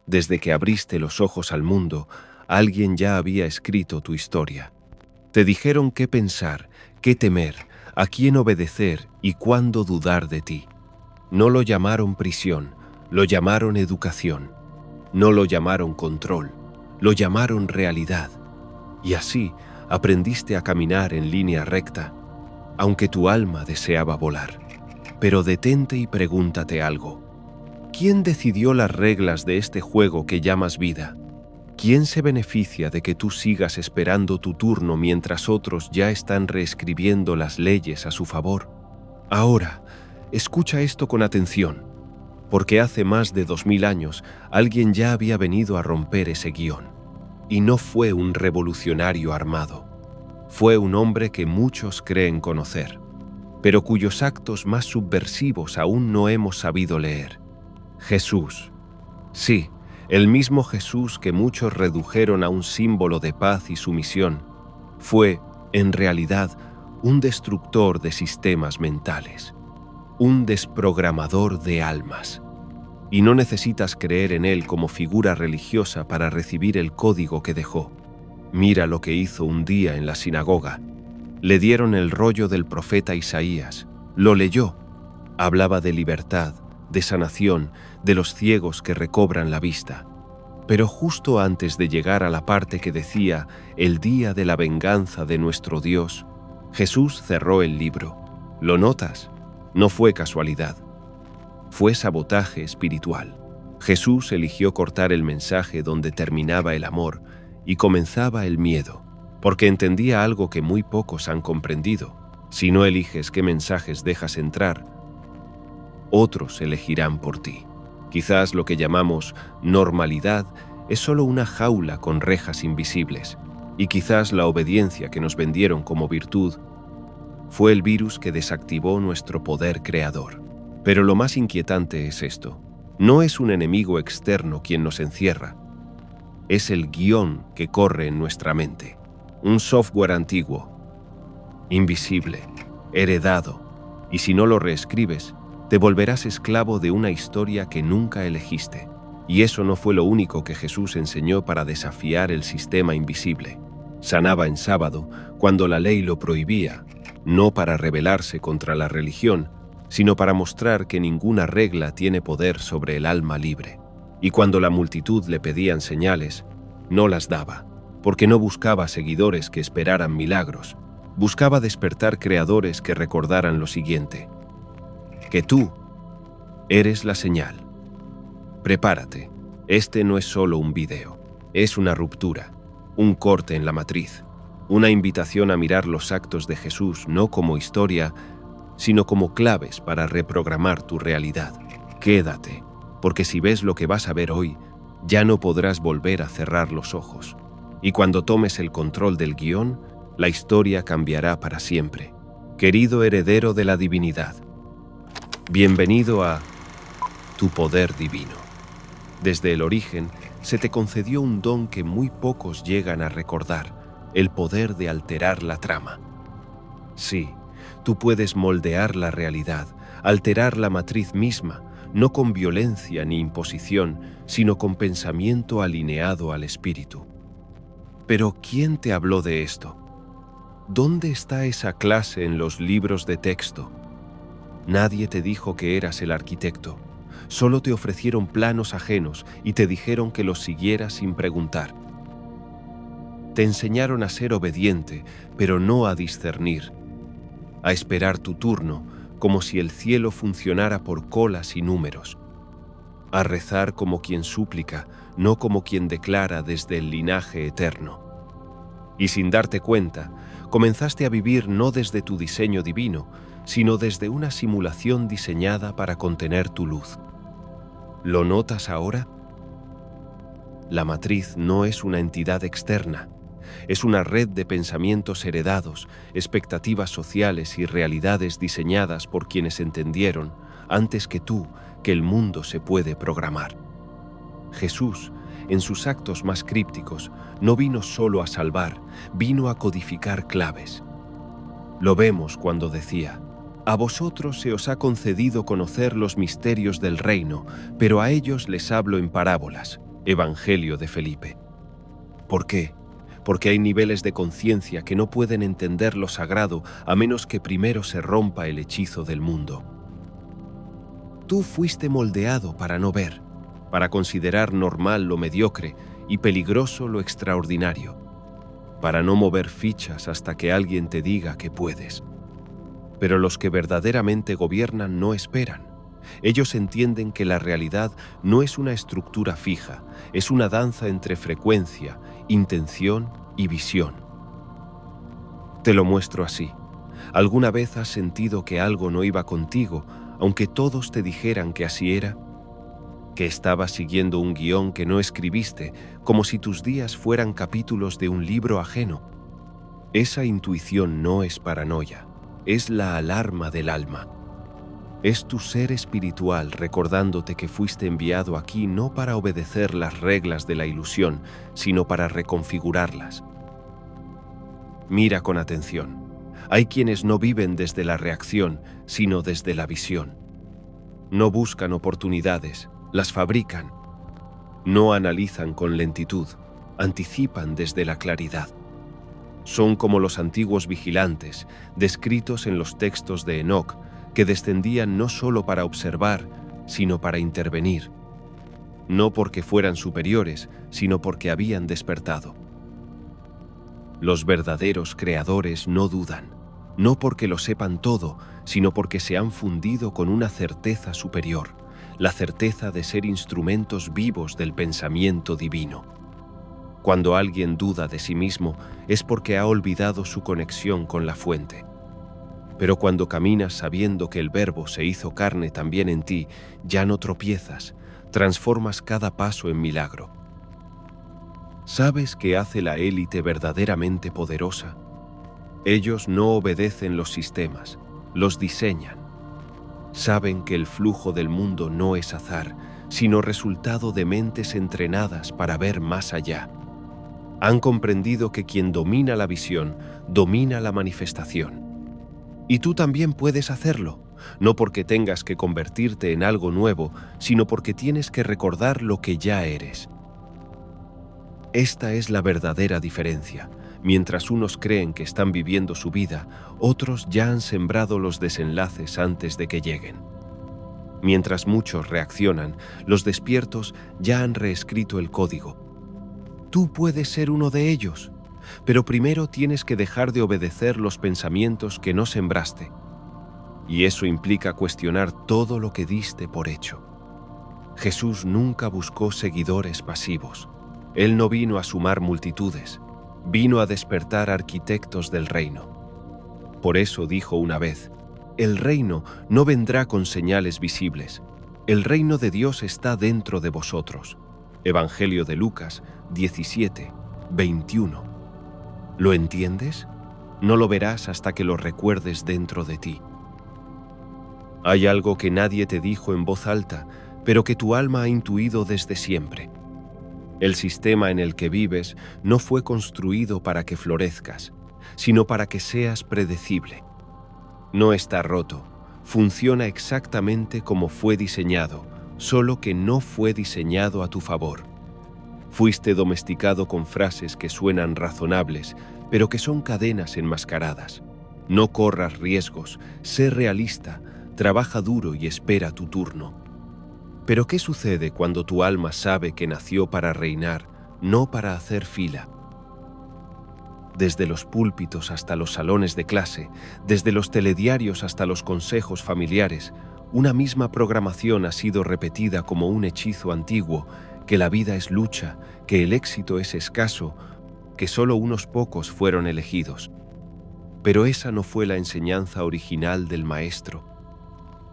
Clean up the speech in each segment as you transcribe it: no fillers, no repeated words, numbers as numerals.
Desde que abriste los ojos al mundo, alguien ya había escrito tu historia. Te dijeron qué pensar, qué temer, a quién obedecer y cuándo dudar de ti. No lo llamaron prisión, lo llamaron educación. No lo llamaron control, lo llamaron realidad. Y así aprendiste a caminar en línea recta, aunque tu alma deseaba volar. Pero detente y pregúntate algo. ¿Quién decidió las reglas de este juego que llamas vida? ¿Quién se beneficia de que tú sigas esperando tu turno mientras otros ya están reescribiendo las leyes a su favor? Ahora, escucha esto con atención, porque hace más de 2000 años alguien ya había venido a romper ese guión. Y no fue un revolucionario armado. Fue un hombre que muchos creen conocer, pero cuyos actos más subversivos aún no hemos sabido leer. Jesús. Sí, el mismo Jesús que muchos redujeron a un símbolo de paz y sumisión, fue, en realidad, un destructor de sistemas mentales, un desprogramador de almas. Y no necesitas creer en él como figura religiosa para recibir el código que dejó. Mira lo que hizo un día en la sinagoga. Le dieron el rollo del profeta Isaías, lo leyó. Hablaba de libertad, de sanación, de los ciegos que recobran la vista. Pero justo antes de llegar a la parte que decía el día de la venganza de nuestro Dios, Jesús cerró el libro. ¿Lo notas? No fue casualidad. Fue sabotaje espiritual. Jesús eligió cortar el mensaje donde terminaba el amor y comenzaba el miedo, porque entendía algo que muy pocos han comprendido. Si no eliges qué mensajes dejas entrar, otros elegirán por ti. Quizás lo que llamamos normalidad es solo una jaula con rejas invisibles, y quizás la obediencia que nos vendieron como virtud fue el virus que desactivó nuestro poder creador. Pero lo más inquietante es esto: no es un enemigo externo quien nos encierra, es el guión que corre en nuestra mente, un software antiguo, invisible, heredado, y si no lo reescribes, te volverás esclavo de una historia que nunca elegiste. Y eso no fue lo único que Jesús enseñó para desafiar el sistema invisible. Sanaba en sábado, cuando la ley lo prohibía, no para rebelarse contra la religión, sino para mostrar que ninguna regla tiene poder sobre el alma libre. Y cuando la multitud le pedían señales, no las daba, porque no buscaba seguidores que esperaran milagros. Buscaba despertar creadores que recordaran lo siguiente: que tú eres la señal. Prepárate, este no es solo un video, es una ruptura, un corte en la matriz, una invitación a mirar los actos de Jesús no como historia, sino como claves para reprogramar tu realidad. Quédate, porque si ves lo que vas a ver hoy, ya no podrás volver a cerrar los ojos. Y cuando tomes el control del guión, la historia cambiará para siempre. Querido heredero de la divinidad, bienvenido a tu poder divino. Desde el origen, se te concedió un don que muy pocos llegan a recordar: el poder de alterar la trama. Sí, tú puedes moldear la realidad, alterar la matriz misma, no con violencia ni imposición, sino con pensamiento alineado al espíritu. Pero ¿quién te habló de esto? ¿Dónde está esa clase en los libros de texto? Nadie te dijo que eras el arquitecto. Solo te ofrecieron planos ajenos y te dijeron que los siguieras sin preguntar. Te enseñaron a ser obediente, pero no a discernir, a esperar tu turno, como si el cielo funcionara por colas y números, a rezar como quien súplica, no como quien declara desde el linaje eterno. Y sin darte cuenta, comenzaste a vivir no desde tu diseño divino, sino desde una simulación diseñada para contener tu luz. ¿Lo notas ahora? La matriz no es una entidad externa, es una red de pensamientos heredados, expectativas sociales y realidades diseñadas por quienes entendieron, antes que tú, que el mundo se puede programar. Jesús, en sus actos más crípticos, no vino solo a salvar, vino a codificar claves. Lo vemos cuando decía: a vosotros se os ha concedido conocer los misterios del reino, pero a ellos les hablo en parábolas. Evangelio de Felipe. ¿Por qué? Porque hay niveles de conciencia que no pueden entender lo sagrado a menos que primero se rompa el hechizo del mundo. Tú fuiste moldeado para no ver, para considerar normal lo mediocre y peligroso lo extraordinario, para no mover fichas hasta que alguien te diga que puedes. Pero los que verdaderamente gobiernan no esperan. Ellos entienden que la realidad no es una estructura fija, es una danza entre frecuencia, intención y visión. Te lo muestro así. ¿Alguna vez has sentido que algo no iba contigo, aunque todos te dijeran que así era? Que estabas siguiendo un guión que no escribiste, como si tus días fueran capítulos de un libro ajeno. Esa intuición no es paranoia, es la alarma del alma. Es tu ser espiritual recordándote que fuiste enviado aquí no para obedecer las reglas de la ilusión, sino para reconfigurarlas. Mira con atención. Hay quienes no viven desde la reacción, sino desde la visión. No buscan oportunidades, las fabrican. No analizan con lentitud, anticipan desde la claridad. Son como los antiguos vigilantes, descritos en los textos de Enoc, que descendían no solo para observar, sino para intervenir. No porque fueran superiores, sino porque habían despertado. Los verdaderos creadores no dudan, no porque lo sepan todo, sino porque se han fundido con una certeza superior, la certeza de ser instrumentos vivos del pensamiento divino. Cuando alguien duda de sí mismo, es porque ha olvidado su conexión con la fuente. Pero cuando caminas sabiendo que el Verbo se hizo carne también en ti, ya no tropiezas, transformas cada paso en milagro. ¿Sabes qué hace la élite verdaderamente poderosa? Ellos no obedecen los sistemas, los diseñan. Saben que el flujo del mundo no es azar, sino resultado de mentes entrenadas para ver más allá. Han comprendido que quien domina la visión, domina la manifestación. Y tú también puedes hacerlo, no porque tengas que convertirte en algo nuevo, sino porque tienes que recordar lo que ya eres. Esta es la verdadera diferencia. Mientras unos creen que están viviendo su vida, otros ya han sembrado los desenlaces antes de que lleguen. Mientras muchos reaccionan, los despiertos ya han reescrito el código. Tú puedes ser uno de ellos. Pero primero tienes que dejar de obedecer los pensamientos que no sembraste. Y eso implica cuestionar todo lo que diste por hecho. Jesús nunca buscó seguidores pasivos. Él no vino a sumar multitudes, vino a despertar arquitectos del reino. Por eso dijo una vez, el reino no vendrá con señales visibles. El reino de Dios está dentro de vosotros. Evangelio de Lucas 17, 21. ¿Lo entiendes? No lo verás hasta que lo recuerdes dentro de ti. Hay algo que nadie te dijo en voz alta, pero que tu alma ha intuido desde siempre. El sistema en el que vives no fue construido para que florezcas, sino para que seas predecible. No está roto, funciona exactamente como fue diseñado, solo que no fue diseñado a tu favor. Fuiste domesticado con frases que suenan razonables, pero que son cadenas enmascaradas. No corras riesgos, sé realista, trabaja duro y espera tu turno. Pero ¿qué sucede cuando tu alma sabe que nació para reinar, no para hacer fila? Desde los púlpitos hasta los salones de clase, desde los telediarios hasta los consejos familiares, una misma programación ha sido repetida como un hechizo antiguo, que la vida es lucha, que el éxito es escaso, que solo unos pocos fueron elegidos. Pero esa no fue la enseñanza original del Maestro.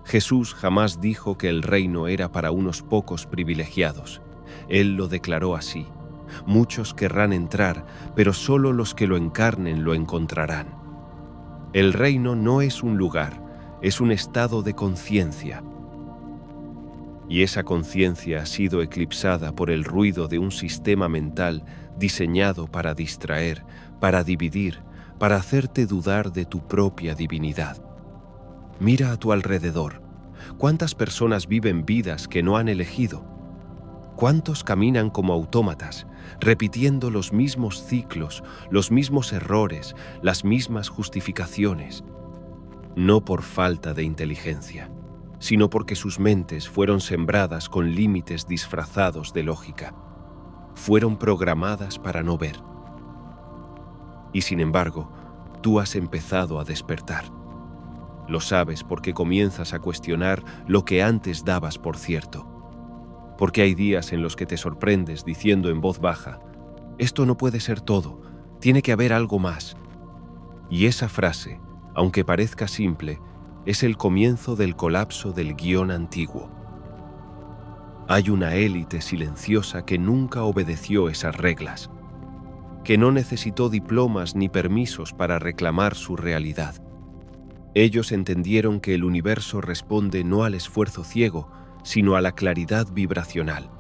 Jesús jamás dijo que el reino era para unos pocos privilegiados. Él lo declaró así. Muchos querrán entrar, pero solo los que lo encarnen lo encontrarán. El reino no es un lugar, es un estado de conciencia. Y esa conciencia ha sido eclipsada por el ruido de un sistema mental diseñado para distraer, para dividir, para hacerte dudar de tu propia divinidad. Mira a tu alrededor. ¿Cuántas personas viven vidas que no han elegido? ¿Cuántos caminan como autómatas, repitiendo los mismos ciclos, los mismos errores, las mismas justificaciones? No por falta de inteligencia, sino porque sus mentes fueron sembradas con límites disfrazados de lógica. Fueron programadas para no ver. Y sin embargo, tú has empezado a despertar. Lo sabes porque comienzas a cuestionar lo que antes dabas por cierto. Porque hay días en los que te sorprendes diciendo en voz baja: esto no puede ser todo, tiene que haber algo más. Y esa frase, aunque parezca simple, es el comienzo del colapso del guión antiguo. Hay una élite silenciosa que nunca obedeció esas reglas, que no necesitó diplomas ni permisos para reclamar su realidad. Ellos entendieron que el universo responde no al esfuerzo ciego, sino a la claridad vibracional.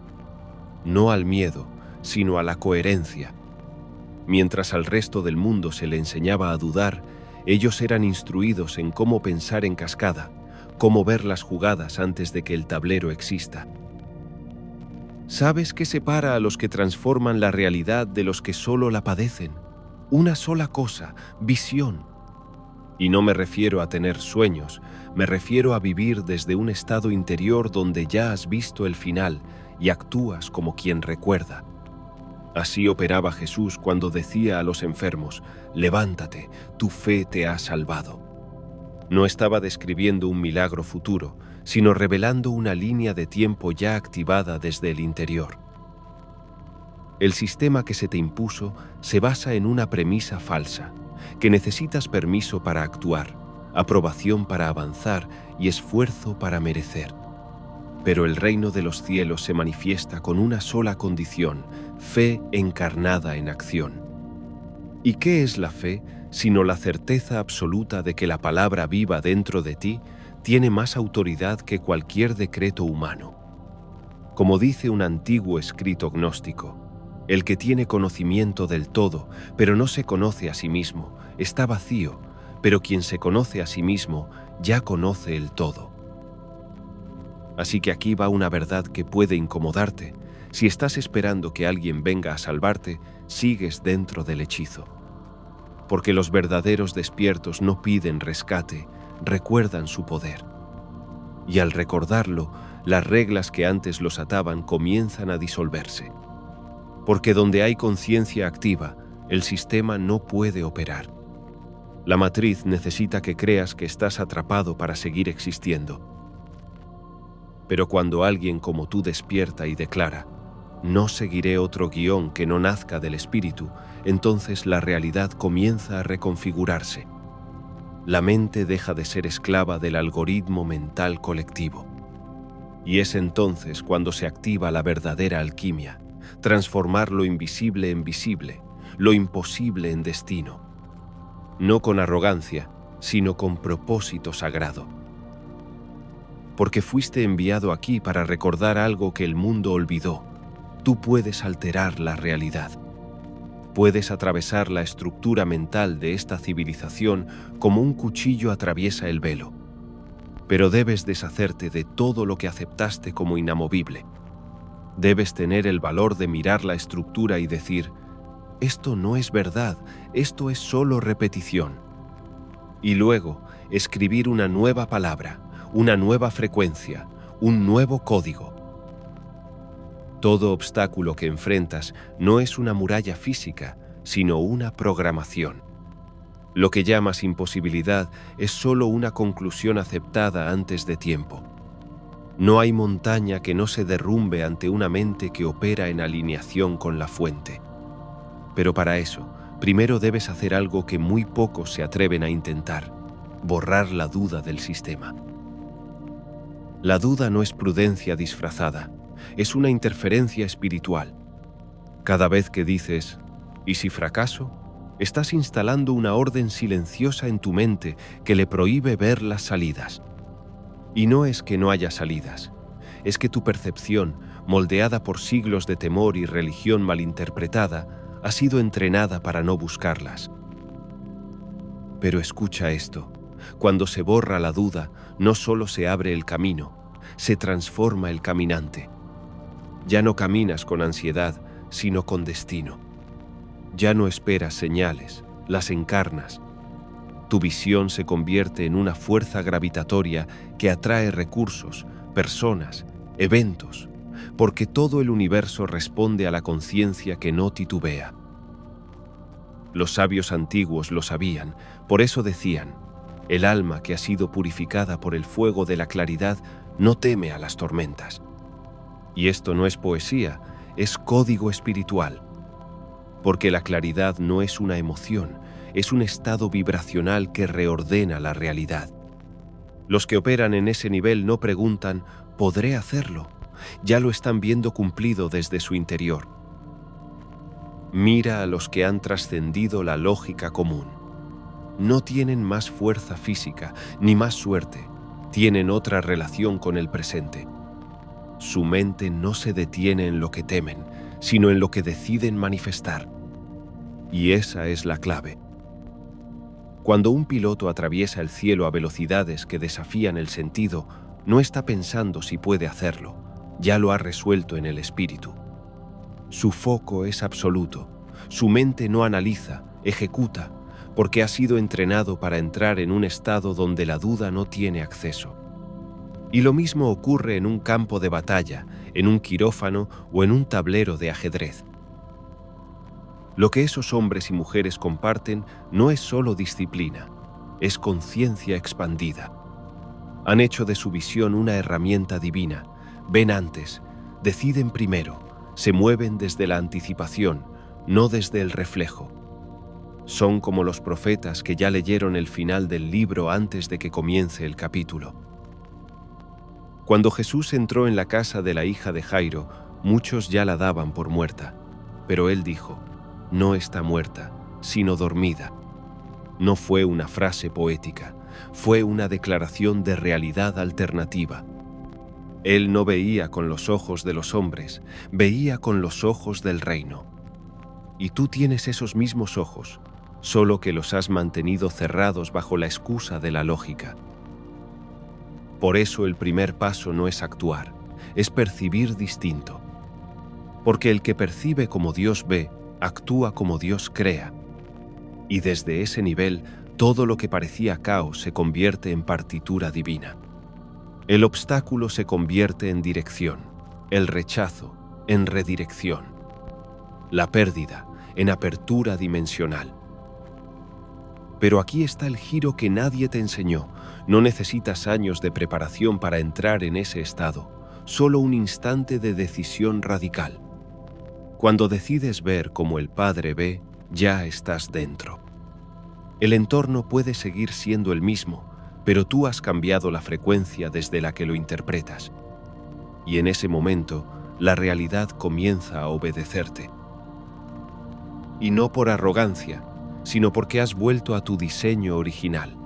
No al miedo, sino a la coherencia. Mientras al resto del mundo se le enseñaba a dudar, ellos eran instruidos en cómo pensar en cascada, cómo ver las jugadas antes de que el tablero exista. ¿Sabes qué separa a los que transforman la realidad de los que solo la padecen? Una sola cosa: visión. Y no me refiero a tener sueños, me refiero a vivir desde un estado interior donde ya has visto el final y actúas como quien recuerda. Así operaba Jesús cuando decía a los enfermos: levántate, tu fe te ha salvado. No estaba describiendo un milagro futuro, sino revelando una línea de tiempo ya activada desde el interior. El sistema que se te impuso se basa en una premisa falsa, que necesitas permiso para actuar, aprobación para avanzar y esfuerzo para merecer. Pero el reino de los cielos se manifiesta con una sola condición: fe encarnada en acción. ¿Y qué es la fe sino la certeza absoluta de que la palabra viva dentro de ti tiene más autoridad que cualquier decreto humano? Como dice un antiguo escrito gnóstico: el que tiene conocimiento del todo, pero no se conoce a sí mismo, está vacío, pero quien se conoce a sí mismo ya conoce el todo. Así que aquí va una verdad que puede incomodarte. Si estás esperando que alguien venga a salvarte, sigues dentro del hechizo. Porque los verdaderos despiertos no piden rescate, recuerdan su poder. Y al recordarlo, las reglas que antes los ataban comienzan a disolverse. Porque donde hay conciencia activa, el sistema no puede operar. La matriz necesita que creas que estás atrapado para seguir existiendo. Pero cuando alguien como tú despierta y declara: no seguiré otro guión que no nazca del espíritu, entonces la realidad comienza a reconfigurarse. La mente deja de ser esclava del algoritmo mental colectivo. Y es entonces cuando se activa la verdadera alquimia: transformar lo invisible en visible, lo imposible en destino. No con arrogancia, sino con propósito sagrado. Porque fuiste enviado aquí para recordar algo que el mundo olvidó. Tú puedes alterar la realidad. Puedes atravesar la estructura mental de esta civilización como un cuchillo atraviesa el velo. Pero debes deshacerte de todo lo que aceptaste como inamovible. Debes tener el valor de mirar la estructura y decir: esto no es verdad, esto es solo repetición. Y luego escribir una nueva palabra, una nueva frecuencia, un nuevo código. Todo obstáculo que enfrentas no es una muralla física, sino una programación. Lo que llamas imposibilidad es solo una conclusión aceptada antes de tiempo. No hay montaña que no se derrumbe ante una mente que opera en alineación con la fuente. Pero para eso, primero debes hacer algo que muy pocos se atreven a intentar: borrar la duda del sistema. La duda no es prudencia disfrazada, es una interferencia espiritual. Cada vez que dices: ¿y si fracaso?, estás instalando una orden silenciosa en tu mente que le prohíbe ver las salidas. Y no es que no haya salidas, es que tu percepción, moldeada por siglos de temor y religión malinterpretada, ha sido entrenada para no buscarlas. Pero escucha esto: cuando se borra la duda, no solo se abre el camino, se transforma el caminante. Ya no caminas con ansiedad, sino con destino. Ya no esperas señales, las encarnas. Tu visión se convierte en una fuerza gravitatoria que atrae recursos, personas, eventos, porque todo el universo responde a la conciencia que no titubea. Los sabios antiguos lo sabían, por eso decían: el alma que ha sido purificada por el fuego de la claridad no teme a las tormentas. Y esto no es poesía, es código espiritual. Porque la claridad no es una emoción, es un estado vibracional que reordena la realidad. Los que operan en ese nivel no preguntan: ¿podré hacerlo? Ya lo están viendo cumplido desde su interior. Mira a los que han trascendido la lógica común. No tienen más fuerza física, ni más suerte, tienen otra relación con el presente. Su mente no se detiene en lo que temen, sino en lo que deciden manifestar. Y esa es la clave. Cuando un piloto atraviesa el cielo a velocidades que desafían el sentido, no está pensando si puede hacerlo, ya lo ha resuelto en el espíritu. Su foco es absoluto, su mente no analiza, ejecuta, porque ha sido entrenado para entrar en un estado donde la duda no tiene acceso. Y lo mismo ocurre en un campo de batalla, en un quirófano o en un tablero de ajedrez. Lo que esos hombres y mujeres comparten no es solo disciplina, es conciencia expandida. Han hecho de su visión una herramienta divina, ven antes, deciden primero, se mueven desde la anticipación, no desde el reflejo. Son como los profetas que ya leyeron el final del libro antes de que comience el capítulo. Cuando Jesús entró en la casa de la hija de Jairo, muchos ya la daban por muerta, pero él dijo: no está muerta, sino dormida. No fue una frase poética, fue una declaración de realidad alternativa. Él no veía con los ojos de los hombres, veía con los ojos del reino. Y tú tienes esos mismos ojos, solo que los has mantenido cerrados bajo la excusa de la lógica. Por eso el primer paso no es actuar, es percibir distinto. Porque el que percibe como Dios ve, actúa como Dios crea. Y desde ese nivel, todo lo que parecía caos se convierte en partitura divina. El obstáculo se convierte en dirección, el rechazo en redirección, la pérdida en apertura dimensional. Pero aquí está el giro que nadie te enseñó. No necesitas años de preparación para entrar en ese estado, solo un instante de decisión radical. Cuando decides ver como el Padre ve, ya estás dentro. El entorno puede seguir siendo el mismo, pero tú has cambiado la frecuencia desde la que lo interpretas. Y en ese momento, la realidad comienza a obedecerte. Y no por arrogancia, sino porque has vuelto a tu diseño original.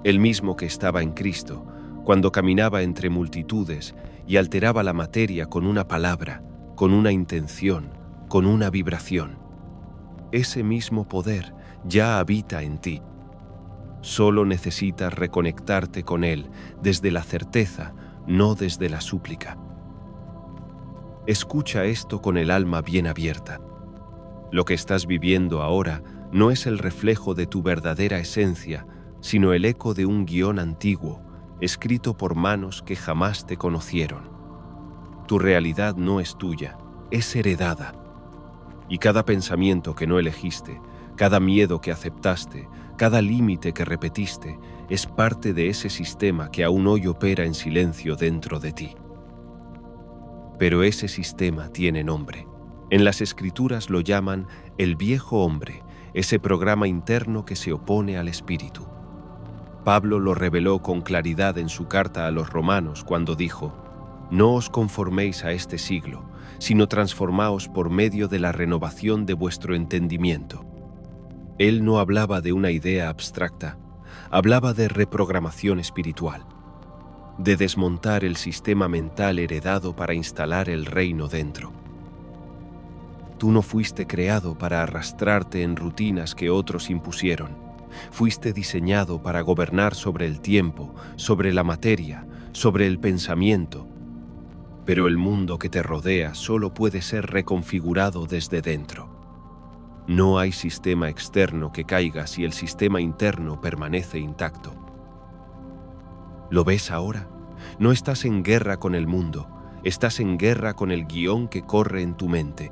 El mismo que estaba en Cristo, cuando caminaba entre multitudes y alteraba la materia con una palabra, con una intención, con una vibración. Ese mismo poder ya habita en ti. Solo necesitas reconectarte con él desde la certeza, no desde la súplica. Escucha esto con el alma bien abierta. Lo que estás viviendo ahora no es el reflejo de tu verdadera esencia, sino el eco de un guión antiguo, escrito por manos que jamás te conocieron. Tu realidad no es tuya, es heredada. Y cada pensamiento que no elegiste, cada miedo que aceptaste, cada límite que repetiste, es parte de ese sistema que aún hoy opera en silencio dentro de ti. Pero ese sistema tiene nombre. En las Escrituras lo llaman el viejo hombre, ese programa interno que se opone al espíritu. Pablo lo reveló con claridad en su carta a los romanos cuando dijo: no os conforméis a este siglo, sino transformaos por medio de la renovación de vuestro entendimiento. Él no hablaba de una idea abstracta, hablaba de reprogramación espiritual, de desmontar el sistema mental heredado para instalar el reino dentro. Tú no fuiste creado para arrastrarte en rutinas que otros impusieron. Fuiste diseñado para gobernar sobre el tiempo, sobre la materia, sobre el pensamiento. pero el mundo que te rodea solo puede ser reconfigurado desde dentro. No hay sistema externo que caiga si el sistema interno permanece intacto. ¿Lo ves ahora? No estás en guerra con el mundo, estás en guerra con el guión que corre en tu mente.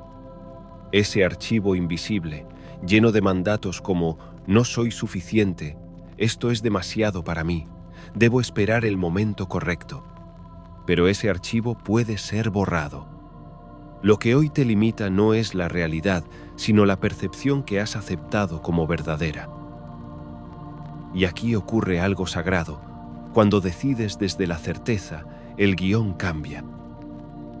Ese archivo invisible, lleno de mandatos como «no soy suficiente», «esto es demasiado para mí», «debo esperar el momento correcto». Pero ese archivo puede ser borrado. Lo que hoy te limita no es la realidad, sino la percepción que has aceptado como verdadera. Y aquí ocurre algo sagrado. Cuando decides desde la certeza, el guión cambia.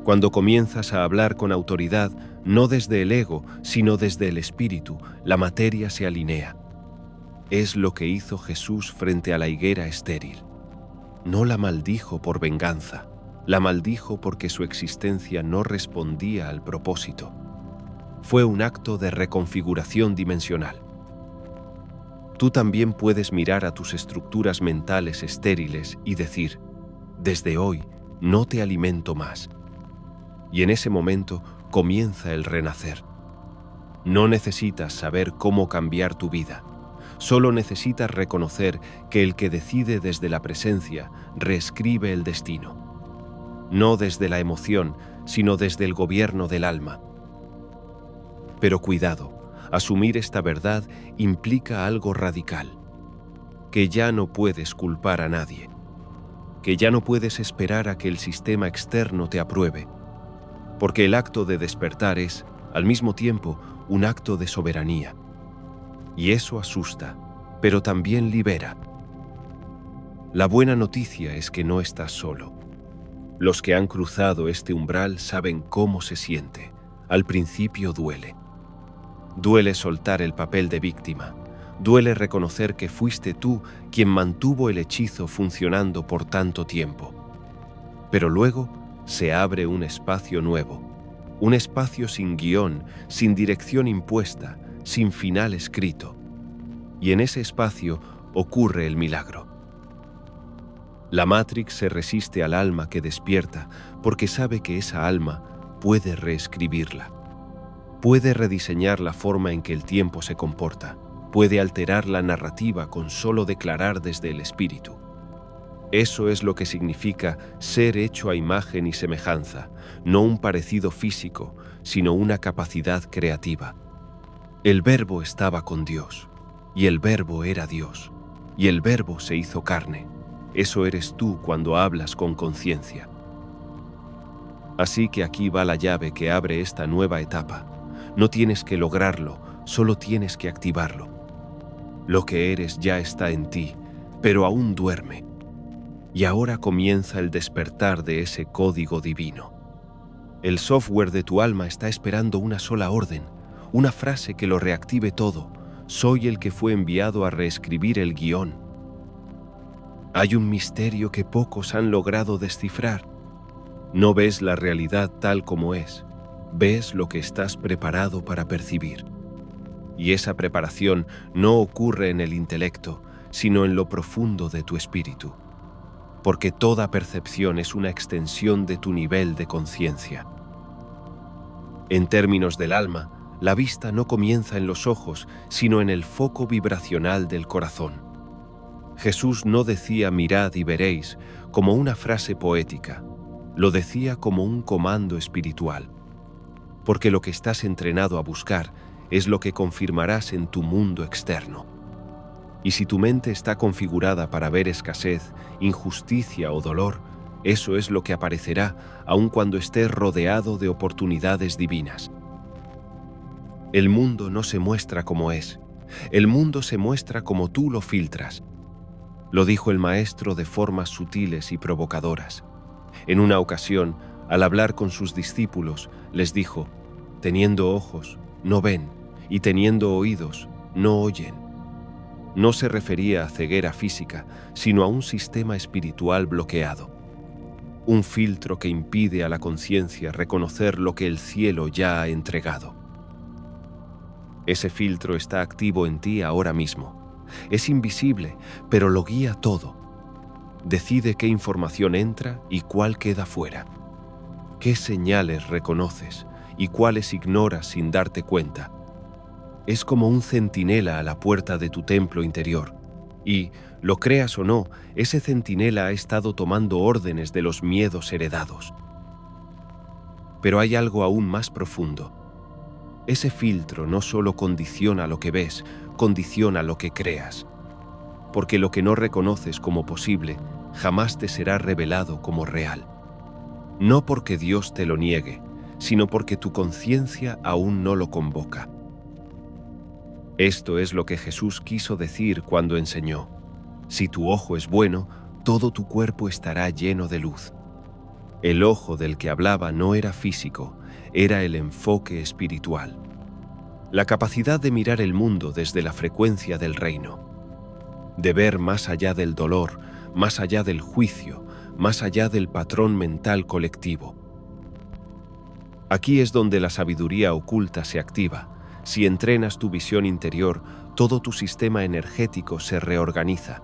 Cuando comienzas a hablar con autoridad, no desde el ego, sino desde el espíritu, la materia se alinea. Es lo que hizo Jesús frente a la higuera estéril. No la maldijo por venganza, la maldijo porque su existencia no respondía al propósito. Fue un acto de reconfiguración dimensional. Tú también puedes mirar a tus estructuras mentales estériles y decir, desde hoy no te alimento más. Y en ese momento comienza el renacer. No necesitas saber cómo cambiar tu vida. Solo necesitas reconocer que el que decide desde la presencia reescribe el destino. No desde la emoción, sino desde el gobierno del alma. Pero cuidado, asumir esta verdad implica algo radical. Que ya no puedes culpar a nadie. Que ya no puedes esperar a que el sistema externo te apruebe. Porque el acto de despertar es, al mismo tiempo, un acto de soberanía. Y eso asusta, pero también libera. La buena noticia es que no estás solo. Los que han cruzado este umbral saben cómo se siente. Al principio duele. Duele soltar el papel de víctima. Duele reconocer que fuiste tú quien mantuvo el hechizo funcionando por tanto tiempo. Pero luego se abre un espacio nuevo. Un espacio sin guión, sin dirección impuesta, sin final escrito. Y en ese espacio ocurre el milagro. La Matrix se resiste al alma que despierta porque sabe que esa alma puede reescribirla. Puede rediseñar la forma en que el tiempo se comporta. Puede alterar la narrativa con solo declarar desde el espíritu. Eso es lo que significa ser hecho a imagen y semejanza, no un parecido físico, sino una capacidad creativa. El Verbo estaba con Dios, y el Verbo era Dios, y el Verbo se hizo carne. Eso eres tú cuando hablas con conciencia. Así que aquí va la llave que abre esta nueva etapa. No tienes que lograrlo, solo tienes que activarlo. Lo que eres ya está en ti, pero aún duerme. Y ahora comienza el despertar de ese código divino. El software de tu alma está esperando una sola orden, una frase que lo reactive todo. Soy el que fue enviado a reescribir el guión. Hay un misterio que pocos han logrado descifrar. No ves la realidad tal como es, ves lo que estás preparado para percibir. Y esa preparación no ocurre en el intelecto, sino en lo profundo de tu espíritu. Porque toda percepción es una extensión de tu nivel de conciencia. En términos del alma, la vista no comienza en los ojos, sino en el foco vibracional del corazón. Jesús no decía «mirad y veréis» como una frase poética, lo decía como un comando espiritual. Porque lo que estás entrenado a buscar es lo que confirmarás en tu mundo externo. Y si tu mente está configurada para ver escasez, injusticia o dolor, eso es lo que aparecerá aun cuando estés rodeado de oportunidades divinas. El mundo no se muestra como es, el mundo se muestra como tú lo filtras. Lo dijo el Maestro de formas sutiles y provocadoras. En una ocasión, al hablar con sus discípulos, les dijo, teniendo ojos, no ven, y teniendo oídos, no oyen. No se refería a ceguera física, sino a un sistema espiritual bloqueado. Un filtro que impide a la conciencia reconocer lo que el cielo ya ha entregado. Ese filtro está activo en ti ahora mismo. Es invisible, pero lo guía todo. Decide qué información entra y cuál queda fuera. ¿Qué señales reconoces y cuáles ignoras sin darte cuenta? Es como un centinela a la puerta de tu templo interior. Y, lo creas o no, ese centinela ha estado tomando órdenes de los miedos heredados. Pero hay algo aún más profundo. Ese filtro no solo condiciona lo que ves, condiciona lo que creas. Porque lo que no reconoces como posible, jamás te será revelado como real. No porque Dios te lo niegue, sino porque tu conciencia aún no lo convoca. Esto es lo que Jesús quiso decir cuando enseñó: si tu ojo es bueno, todo tu cuerpo estará lleno de luz. El ojo del que hablaba no era físico, era el enfoque espiritual. La capacidad de mirar el mundo desde la frecuencia del reino, de ver más allá del dolor, más allá del juicio, más allá del patrón mental colectivo. Aquí es donde la sabiduría oculta se activa. Si entrenas tu visión interior, todo tu sistema energético se reorganiza.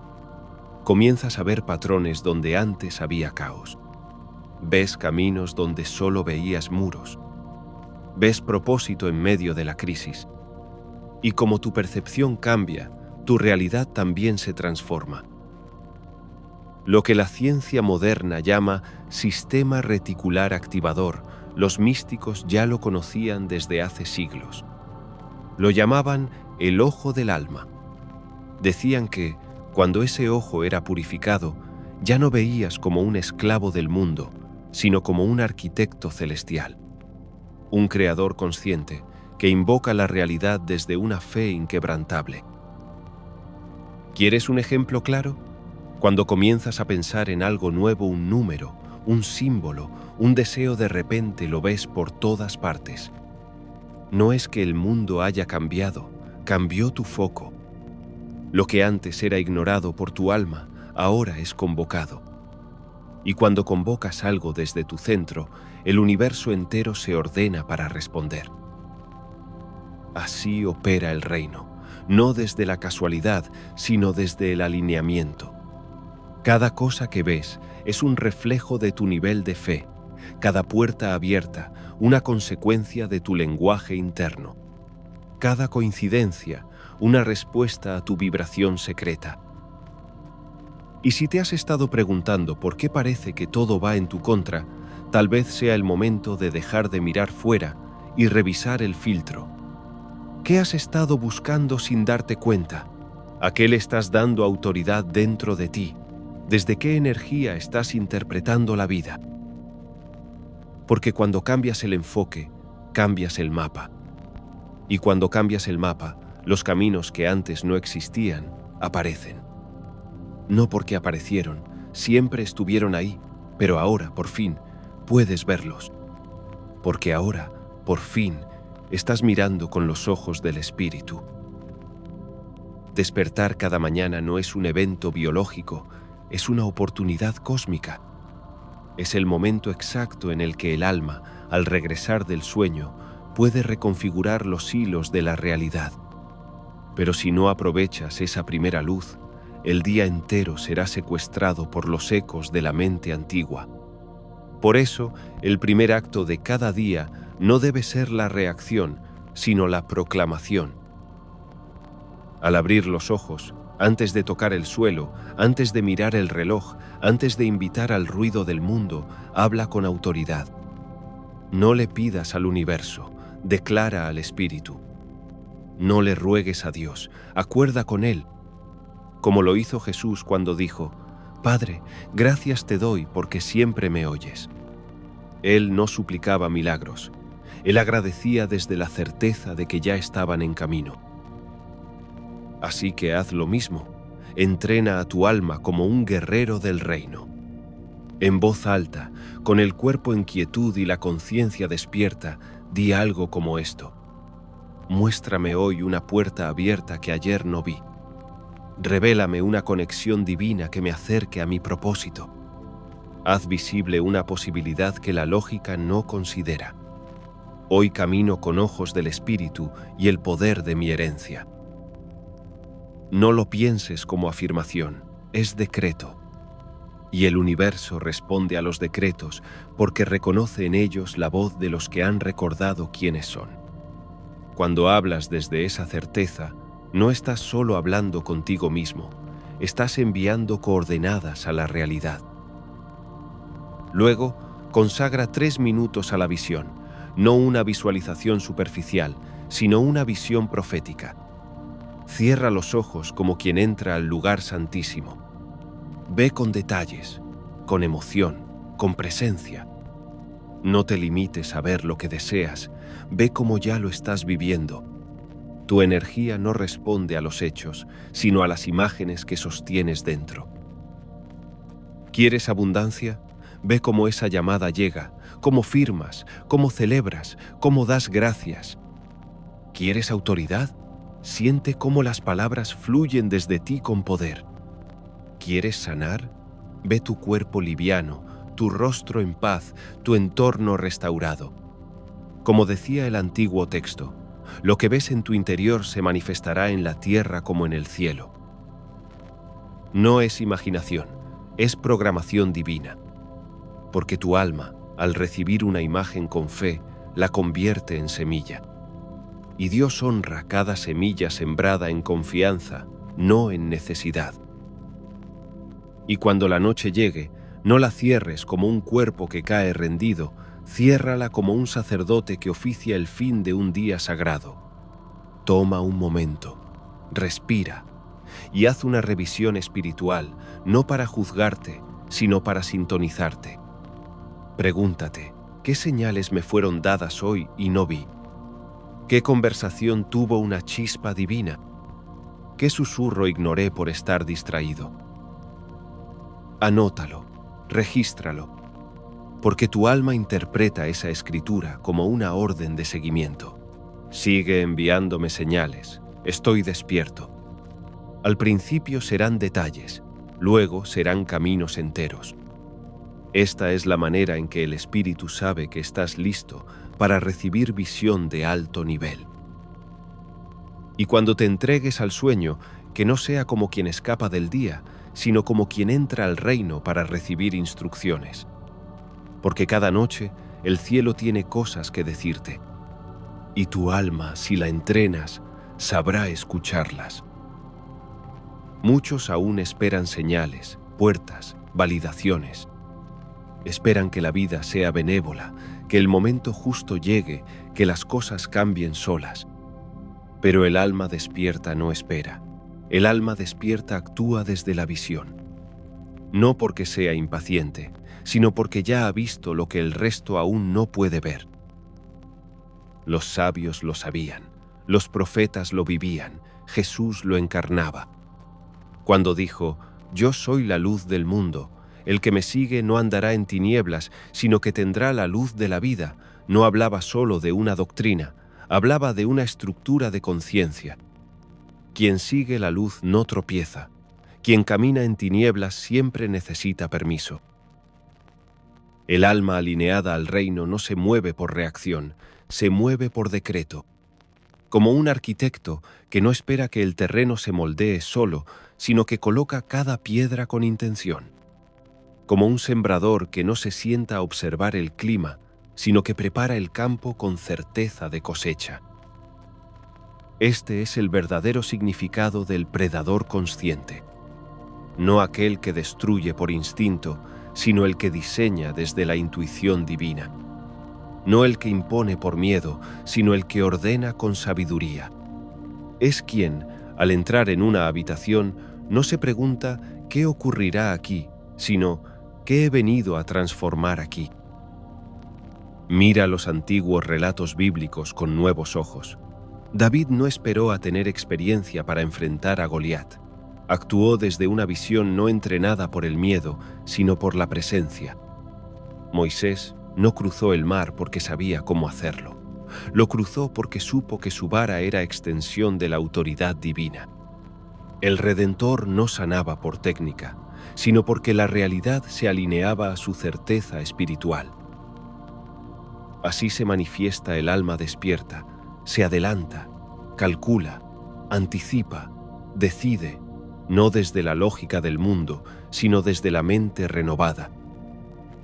Comienzas a ver patrones donde antes había caos. Ves caminos donde solo veías muros. Ves propósito en medio de la crisis. Y como tu percepción cambia, tu realidad también se transforma. Lo que la ciencia moderna llama sistema reticular activador, los místicos ya lo conocían desde hace siglos. Lo llamaban el ojo del alma. Decían que, cuando ese ojo era purificado, ya no veías como un esclavo del mundo, sino como un arquitecto celestial. Un creador consciente que invoca la realidad desde una fe inquebrantable. ¿Quieres un ejemplo claro? Cuando comienzas a pensar en algo nuevo, un número, un símbolo, un deseo, de repente lo ves por todas partes. No es que el mundo haya cambiado, cambió tu foco. Lo que antes era ignorado por tu alma, ahora es convocado. Y cuando convocas algo desde tu centro, el universo entero se ordena para responder. Así opera el reino, no desde la casualidad, sino desde el alineamiento. Cada cosa que ves es un reflejo de tu nivel de fe, cada puerta abierta, una consecuencia de tu lenguaje interno. Cada coincidencia, una respuesta a tu vibración secreta. Y si te has estado preguntando por qué parece que todo va en tu contra, tal vez sea el momento de dejar de mirar fuera y revisar el filtro. ¿Qué has estado buscando sin darte cuenta? ¿A qué le estás dando autoridad dentro de ti? ¿Desde qué energía estás interpretando la vida? Porque cuando cambias el enfoque, cambias el mapa. Y cuando cambias el mapa, los caminos que antes no existían, aparecen. No porque aparecieron, siempre estuvieron ahí, pero ahora, por fin, puedes verlos. Porque ahora, por fin, estás mirando con los ojos del espíritu. Despertar cada mañana no es un evento biológico, es una oportunidad cósmica. Es el momento exacto en el que el alma, al regresar del sueño, puede reconfigurar los hilos de la realidad. Pero si no aprovechas esa primera luz, el día entero será secuestrado por los ecos de la mente antigua. Por eso, el primer acto de cada día no debe ser la reacción, sino la proclamación. Al abrir los ojos, antes de tocar el suelo, antes de mirar el reloj, antes de invitar al ruido del mundo, habla con autoridad. No le pidas al universo, declara al espíritu. No le ruegues a Dios, acuerda con Él. Como lo hizo Jesús cuando dijo: Padre, gracias te doy porque siempre me oyes. Él no suplicaba milagros. Él agradecía desde la certeza de que ya estaban en camino. Así que haz lo mismo. Entrena a tu alma como un guerrero del reino. En voz alta, con el cuerpo en quietud y la conciencia despierta, di algo como esto: muéstrame hoy una puerta abierta que ayer no vi. Revélame una conexión divina que me acerque a mi propósito. Haz visible una posibilidad que la lógica no considera. Hoy camino con ojos del espíritu y el poder de mi herencia. No lo pienses como afirmación, es decreto. Y el universo responde a los decretos porque reconoce en ellos la voz de los que han recordado quiénes son. Cuando hablas desde esa certeza, no estás solo hablando contigo mismo, estás enviando coordenadas a la realidad. Luego, consagra 3 minutos a la visión, no una visualización superficial, sino una visión profética. Cierra los ojos como quien entra al lugar santísimo. Ve con detalles, con emoción, con presencia. No te limites a ver lo que deseas, ve como ya lo estás viviendo. Tu energía no responde a los hechos, sino a las imágenes que sostienes dentro. ¿Quieres abundancia? Ve cómo esa llamada llega, cómo firmas, cómo celebras, cómo das gracias. ¿Quieres autoridad? Siente cómo las palabras fluyen desde ti con poder. ¿Quieres sanar? Ve tu cuerpo liviano, tu rostro en paz, tu entorno restaurado. Como decía el antiguo texto, lo que ves en tu interior se manifestará en la tierra como en el cielo. No es imaginación, es programación divina. Porque tu alma, al recibir una imagen con fe, la convierte en semilla. Y Dios honra cada semilla sembrada en confianza, no en necesidad. Y cuando la noche llegue, no la cierres como un cuerpo que cae rendido, ciérrala como un sacerdote que oficia el fin de un día sagrado. Toma un momento, respira y haz una revisión espiritual, no para juzgarte, sino para sintonizarte. Pregúntate, ¿qué señales me fueron dadas hoy y no vi? ¿Qué conversación tuvo una chispa divina? ¿Qué susurro ignoré por estar distraído? Anótalo, regístralo, porque tu alma interpreta esa escritura como una orden de seguimiento. Sigue enviándome señales, estoy despierto. Al principio serán detalles, luego serán caminos enteros. Esta es la manera en que el Espíritu sabe que estás listo para recibir visión de alto nivel. Y cuando te entregues al sueño, que no sea como quien escapa del día, sino como quien entra al reino para recibir instrucciones. Porque cada noche el cielo tiene cosas que decirte. Y tu alma, si la entrenas, sabrá escucharlas. Muchos aún esperan señales, puertas, validaciones. Esperan que la vida sea benévola, que el momento justo llegue, que las cosas cambien solas. Pero el alma despierta no espera. El alma despierta actúa desde la visión. No porque sea impaciente, sino porque ya ha visto lo que el resto aún no puede ver. Los sabios lo sabían, los profetas lo vivían, Jesús lo encarnaba. Cuando dijo, «Yo soy la luz del mundo», el que me sigue no andará en tinieblas, sino que tendrá la luz de la vida. No hablaba solo de una doctrina, hablaba de una estructura de conciencia. Quien sigue la luz no tropieza. Quien camina en tinieblas siempre necesita permiso. El alma alineada al reino no se mueve por reacción, se mueve por decreto. Como un arquitecto que no espera que el terreno se moldee solo, sino que coloca cada piedra con intención. Como un sembrador que no se sienta a observar el clima, sino que prepara el campo con certeza de cosecha. Este es el verdadero significado del predador consciente. No aquel que destruye por instinto, sino el que diseña desde la intuición divina. No el que impone por miedo, sino el que ordena con sabiduría. Es quien, al entrar en una habitación, no se pregunta ¿qué ocurrirá aquí?, sino ¿qué he venido a transformar aquí? Mira los antiguos relatos bíblicos con nuevos ojos. David no esperó a tener experiencia para enfrentar a Goliat. Actuó desde una visión no entrenada por el miedo, sino por la presencia. Moisés no cruzó el mar porque sabía cómo hacerlo. Lo cruzó porque supo que su vara era extensión de la autoridad divina. El Redentor no sanaba por técnica, sino porque la realidad se alineaba a su certeza espiritual. Así se manifiesta el alma despierta, se adelanta, calcula, anticipa, decide, no desde la lógica del mundo, sino desde la mente renovada.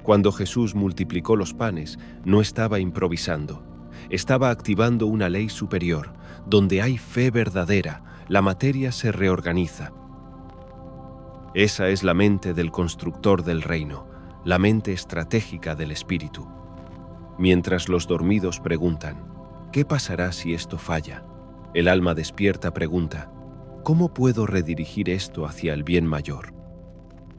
Cuando Jesús multiplicó los panes, no estaba improvisando, estaba activando una ley superior. Donde hay fe verdadera, la materia se reorganiza. Esa es la mente del constructor del reino, la mente estratégica del espíritu. Mientras los dormidos preguntan, ¿qué pasará si esto falla? El alma despierta pregunta, ¿cómo puedo redirigir esto hacia el bien mayor?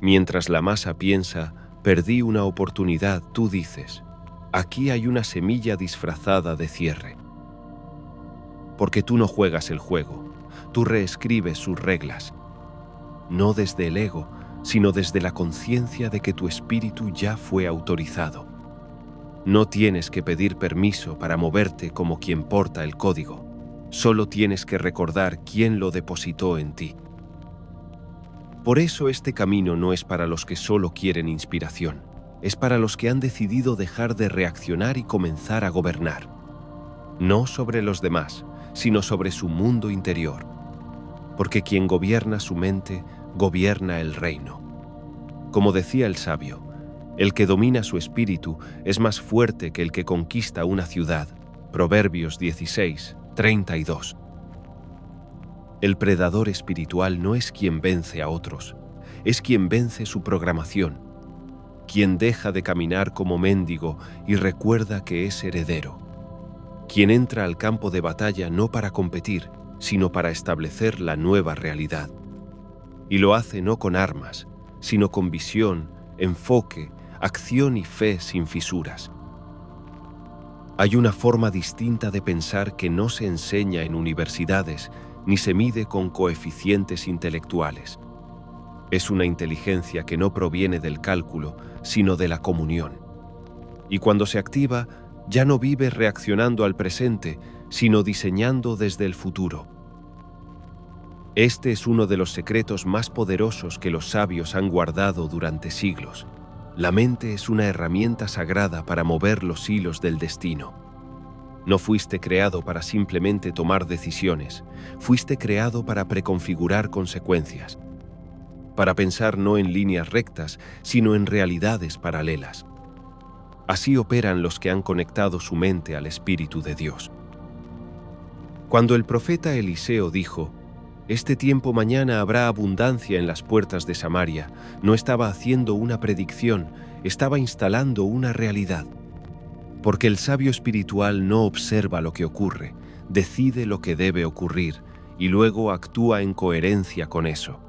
Mientras la masa piensa, perdí una oportunidad, tú dices, aquí hay una semilla disfrazada de cierre. Porque tú no juegas el juego, tú reescribes sus reglas, no desde el ego, sino desde la conciencia de que tu espíritu ya fue autorizado. No tienes que pedir permiso para moverte como quien porta el código, solo tienes que recordar quién lo depositó en ti. Por eso este camino no es para los que solo quieren inspiración, es para los que han decidido dejar de reaccionar y comenzar a gobernar. No sobre los demás, sino sobre su mundo interior. Porque quien gobierna su mente, gobierna el reino. Como decía el sabio, el que domina su espíritu es más fuerte que el que conquista una ciudad. Proverbios 16:32. El predador espiritual no es quien vence a otros, es quien vence su programación, quien deja de caminar como mendigo y recuerda que es heredero, quien entra al campo de batalla no para competir, sino para establecer la nueva realidad. Y lo hace no con armas, sino con visión, enfoque, acción y fe sin fisuras. Hay una forma distinta de pensar que no se enseña en universidades ni se mide con coeficientes intelectuales. Es una inteligencia que no proviene del cálculo, sino de la comunión. Y cuando se activa, ya no vive reaccionando al presente, sino diseñando desde el futuro. Este es uno de los secretos más poderosos que los sabios han guardado durante siglos. La mente es una herramienta sagrada para mover los hilos del destino. No fuiste creado para simplemente tomar decisiones, fuiste creado para preconfigurar consecuencias, para pensar no en líneas rectas, sino en realidades paralelas. Así operan los que han conectado su mente al Espíritu de Dios. Cuando el profeta Eliseo dijo, «Este tiempo mañana habrá abundancia en las puertas de Samaria», no estaba haciendo una predicción, estaba instalando una realidad. Porque el sabio espiritual no observa lo que ocurre, decide lo que debe ocurrir y luego actúa en coherencia con eso.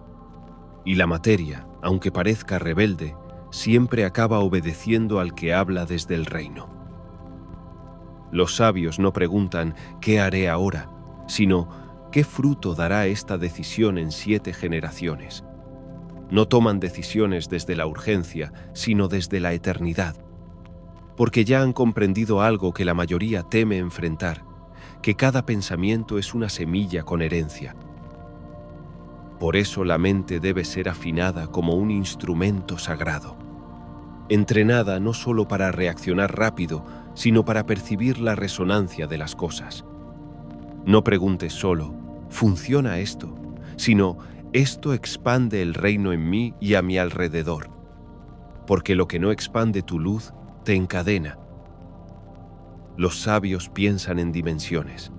Y la materia, aunque parezca rebelde, siempre acaba obedeciendo al que habla desde el reino. Los sabios no preguntan «¿qué haré ahora?», sino «¿qué fruto dará esta decisión en 7 generaciones?». No toman decisiones desde la urgencia, sino desde la eternidad. Porque ya han comprendido algo que la mayoría teme enfrentar, que cada pensamiento es una semilla con herencia. Por eso la mente debe ser afinada como un instrumento sagrado, entrenada no solo para reaccionar rápido, sino para percibir la resonancia de las cosas. No preguntes solo, ¿funciona esto?, sino, ¿esto expande el reino en mí y a mi alrededor? Porque lo que no expande tu luz, te encadena. Los sabios piensan en dimensiones.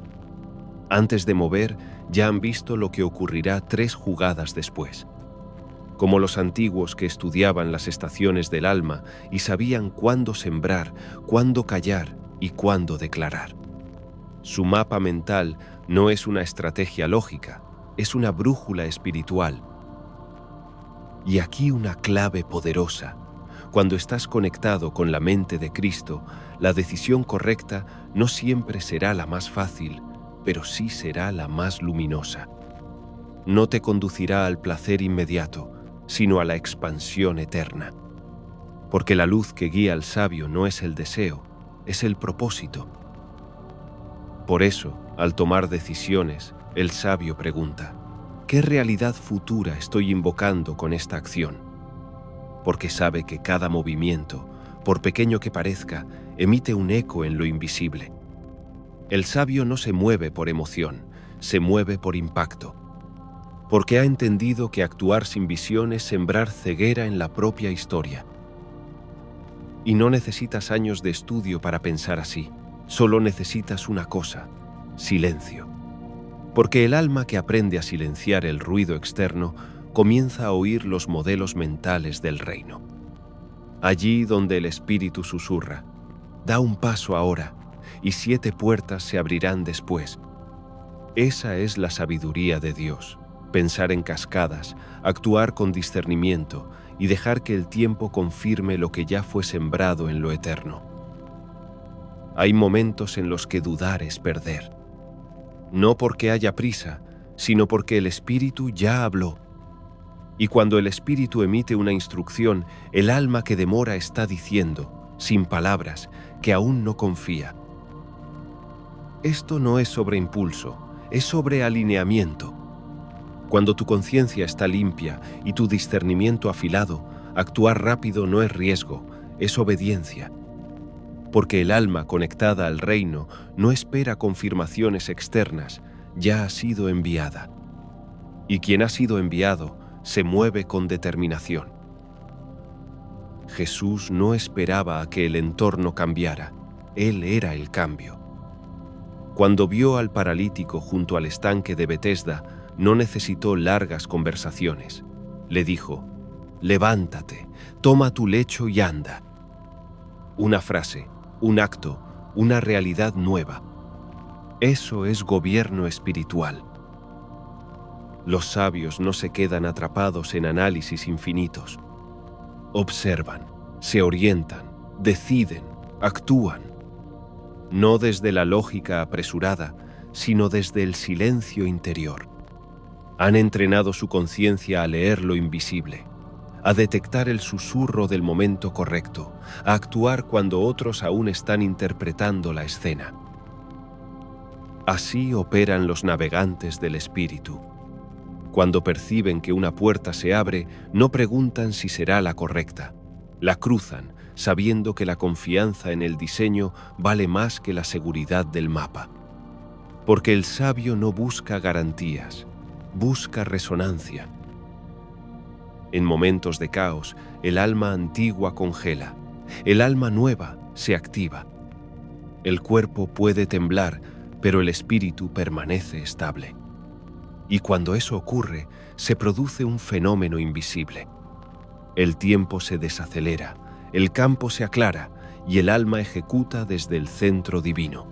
Antes de mover, ya han visto lo que ocurrirá 3 jugadas después. Como los antiguos que estudiaban las estaciones del alma y sabían cuándo sembrar, cuándo callar y cuándo declarar. Su mapa mental no es una estrategia lógica, es una brújula espiritual. Y aquí una clave poderosa. Cuando estás conectado con la mente de Cristo, la decisión correcta no siempre será la más fácil, pero sí será la más luminosa. No te conducirá al placer inmediato, sino a la expansión eterna. Porque la luz que guía al sabio no es el deseo, es el propósito. Por eso, al tomar decisiones, el sabio pregunta, ¿qué realidad futura estoy invocando con esta acción? Porque sabe que cada movimiento, por pequeño que parezca, emite un eco en lo invisible. El sabio no se mueve por emoción, se mueve por impacto. porque ha entendido que actuar sin visión es sembrar ceguera en la propia historia. Y no necesitas años de estudio para pensar así, solo necesitas una cosa: silencio. Porque el alma que aprende a silenciar el ruido externo comienza a oír los modelos mentales del reino. Allí donde el espíritu susurra: da un paso ahora, y 7 puertas se abrirán después. Esa es la sabiduría de Dios: pensar en cascadas, actuar con discernimiento y dejar que el tiempo confirme lo que ya fue sembrado en lo eterno. Hay momentos en los que dudar es perder. No porque haya prisa, sino porque el Espíritu ya habló. Y cuando el Espíritu emite una instrucción, el alma que demora está diciendo, sin palabras, que aún no confía. Esto no es sobre impulso, es sobre alineamiento. Cuando tu conciencia está limpia y tu discernimiento afilado, actuar rápido no es riesgo, es obediencia. Porque el alma conectada al reino no espera confirmaciones externas, ya ha sido enviada. Y quien ha sido enviado se mueve con determinación. Jesús no esperaba a que el entorno cambiara, Él era el cambio. Cuando vio al paralítico junto al estanque de Betesda, no necesitó largas conversaciones. Le dijo: levántate, toma tu lecho y anda. Una frase, un acto, una realidad nueva. Eso es gobierno espiritual. Los sabios no se quedan atrapados en análisis infinitos. Observan, se orientan, deciden, actúan. No desde la lógica apresurada, sino desde el silencio interior. Han entrenado su conciencia a leer lo invisible, a detectar el susurro del momento correcto, a actuar cuando otros aún están interpretando la escena. Así operan los navegantes del espíritu. Cuando perciben que una puerta se abre, no preguntan si será la correcta. La cruzan, sabiendo que la confianza en el diseño vale más que la seguridad del mapa. Porque el sabio no busca garantías, busca resonancia. En momentos de caos, el alma antigua congela, el alma nueva se activa. El cuerpo puede temblar, pero el espíritu permanece estable. Y cuando eso ocurre, se produce un fenómeno invisible. El tiempo se desacelera, el campo se aclara y el alma ejecuta desde el centro divino.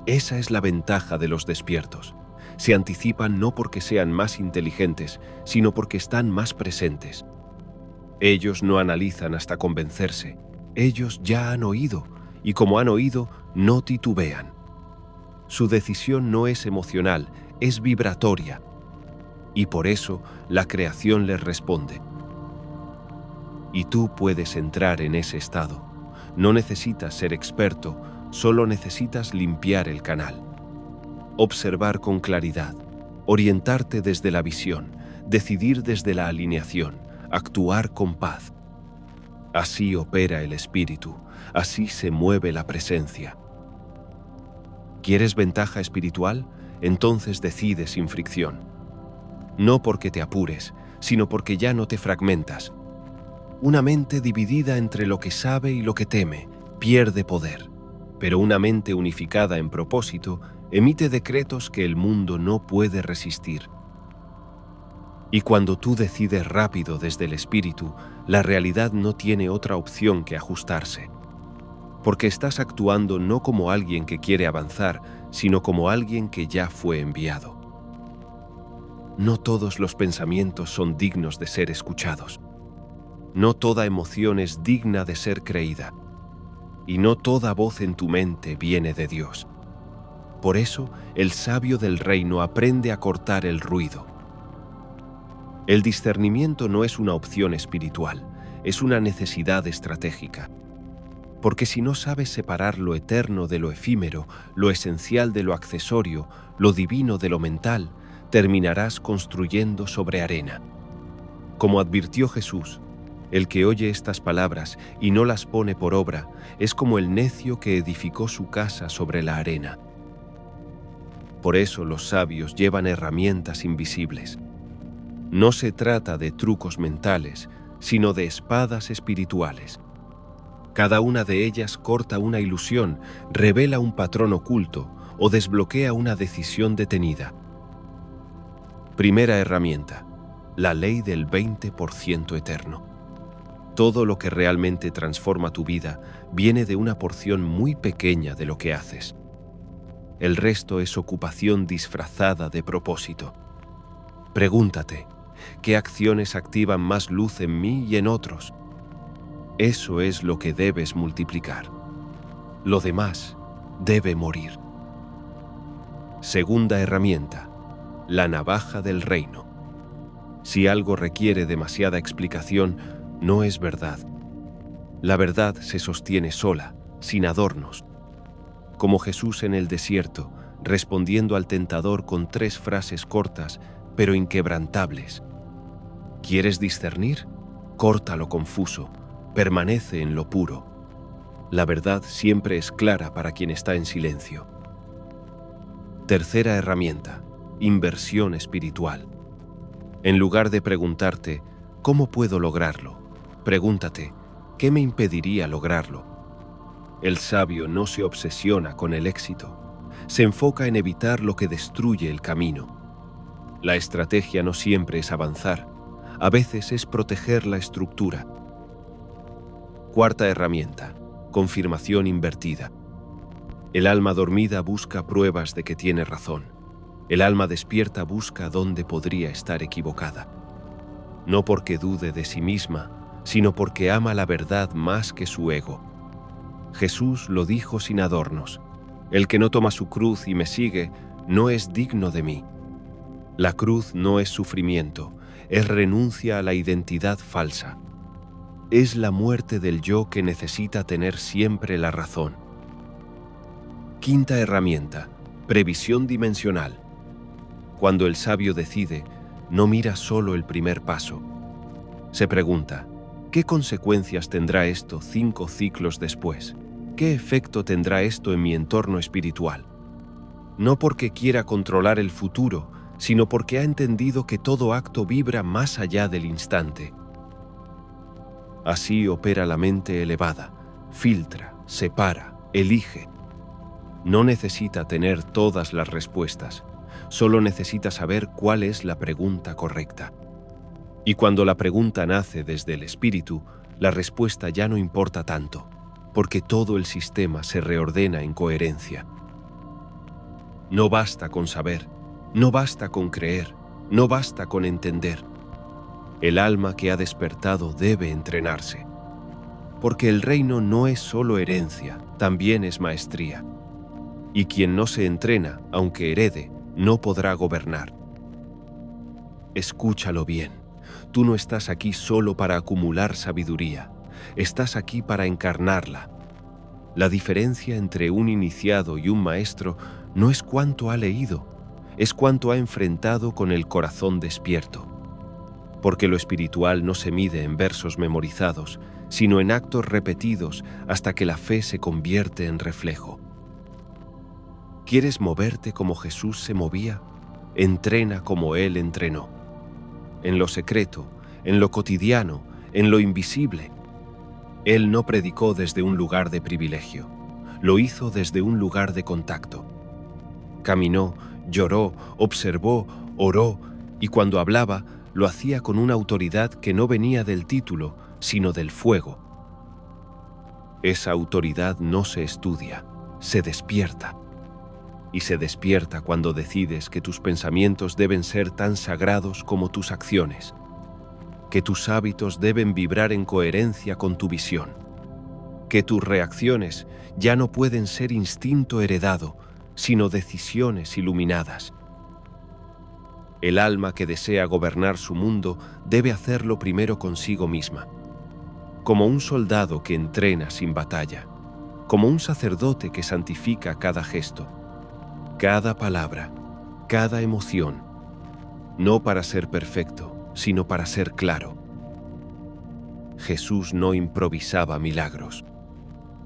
Esa es la ventaja de los despiertos. Se anticipan no porque sean más inteligentes, sino porque están más presentes. Ellos no analizan hasta convencerse. Ellos ya han oído, y como han oído, no titubean. Su decisión no es emocional, es vibratoria. Y por eso la creación les responde. Y tú puedes entrar en ese estado. No necesitas ser experto, solo necesitas limpiar el canal. Observar con claridad, orientarte desde la visión, decidir desde la alineación, actuar con paz. Así opera el espíritu, así se mueve la presencia. ¿Quieres ventaja espiritual? Entonces decide sin fricción. No porque te apures, sino porque ya no te fragmentas. Una mente dividida entre lo que sabe y lo que teme pierde poder, pero una mente unificada en propósito emite decretos que el mundo no puede resistir. Y cuando tú decides rápido desde el espíritu, la realidad no tiene otra opción que ajustarse. Porque estás actuando no como alguien que quiere avanzar, sino como alguien que ya fue enviado. No todos los pensamientos son dignos de ser escuchados. No toda emoción es digna de ser creída. Y no toda voz en tu mente viene de Dios. Por eso, el sabio del reino aprende a cortar el ruido. El discernimiento no es una opción espiritual, es una necesidad estratégica. Porque si no sabes separar lo eterno de lo efímero, lo esencial de lo accesorio, lo divino de lo mental, terminarás construyendo sobre arena. Como advirtió Jesús, el que oye estas palabras y no las pone por obra es como el necio que edificó su casa sobre la arena. Por eso los sabios llevan herramientas invisibles. No se trata de trucos mentales, sino de espadas espirituales. Cada una de ellas corta una ilusión, revela un patrón oculto o desbloquea una decisión detenida. Primera herramienta: la ley del 20% eterno. Todo lo que realmente transforma tu vida viene de una porción muy pequeña de lo que haces. El resto es ocupación disfrazada de propósito. Pregúntate, ¿qué acciones activan más luz en mí y en otros? Eso es lo que debes multiplicar. Lo demás debe morir. Segunda herramienta: la navaja del reino. Si algo requiere demasiada explicación, no es verdad. La verdad se sostiene sola, sin adornos. Como Jesús en el desierto, respondiendo al tentador con 3 frases cortas, pero inquebrantables. ¿Quieres discernir? Corta lo confuso, permanece en lo puro. La verdad siempre es clara para quien está en silencio. Tercera herramienta: inversión espiritual. En lugar de preguntarte, ¿cómo puedo lograrlo?, pregúntate, ¿qué me impediría lograrlo? El sabio no se obsesiona con el éxito, se enfoca en evitar lo que destruye el camino. La estrategia no siempre es avanzar, a veces es proteger la estructura. Cuarta herramienta: confirmación invertida. El alma dormida busca pruebas de que tiene razón. El alma despierta busca dónde podría estar equivocada. No porque dude de sí misma, sino porque ama la verdad más que su ego. Jesús lo dijo sin adornos: el que no toma su cruz y me sigue, no es digno de mí. La cruz no es sufrimiento, es renuncia a la identidad falsa. Es la muerte del yo que necesita tener siempre la razón. Quinta herramienta: previsión dimensional. Cuando el sabio decide, no mira solo el primer paso. Se pregunta, ¿qué consecuencias tendrá esto 5 ciclos después? ¿Qué efecto tendrá esto en mi entorno espiritual? No porque quiera controlar el futuro, sino porque ha entendido que todo acto vibra más allá del instante. Así opera la mente elevada: filtra, separa, elige. No necesita tener todas las respuestas, solo necesita saber cuál es la pregunta correcta. Y cuando la pregunta nace desde el espíritu, la respuesta ya no importa tanto, porque todo el sistema se reordena en coherencia. No basta con saber, no basta con creer, no basta con entender. El alma que ha despertado debe entrenarse, porque el reino no es solo herencia, también es maestría. Y quien no se entrena, aunque herede, no podrá gobernar. Escúchalo bien. Tú no estás aquí solo para acumular sabiduría, estás aquí para encarnarla. La diferencia entre un iniciado y un maestro no es cuánto ha leído, es cuánto ha enfrentado con el corazón despierto. Porque lo espiritual no se mide en versos memorizados, sino en actos repetidos hasta que la fe se convierte en reflejo. ¿Quieres moverte como Jesús se movía? Entrena como Él entrenó. En lo secreto, en lo cotidiano, en lo invisible. Él no predicó desde un lugar de privilegio, lo hizo desde un lugar de contacto. Caminó, lloró, observó, oró, y cuando hablaba, lo hacía con una autoridad que no venía del título, sino del fuego. Esa autoridad no se estudia, se despierta. Y se despierta cuando decides que tus pensamientos deben ser tan sagrados como tus acciones, que tus hábitos deben vibrar en coherencia con tu visión, que tus reacciones ya no pueden ser instinto heredado, sino decisiones iluminadas. El alma que desea gobernar su mundo debe hacerlo primero consigo misma, como un soldado que entrena sin batalla, como un sacerdote que santifica cada gesto, cada palabra, cada emoción, no para ser perfecto, sino para ser claro. Jesús no improvisaba milagros.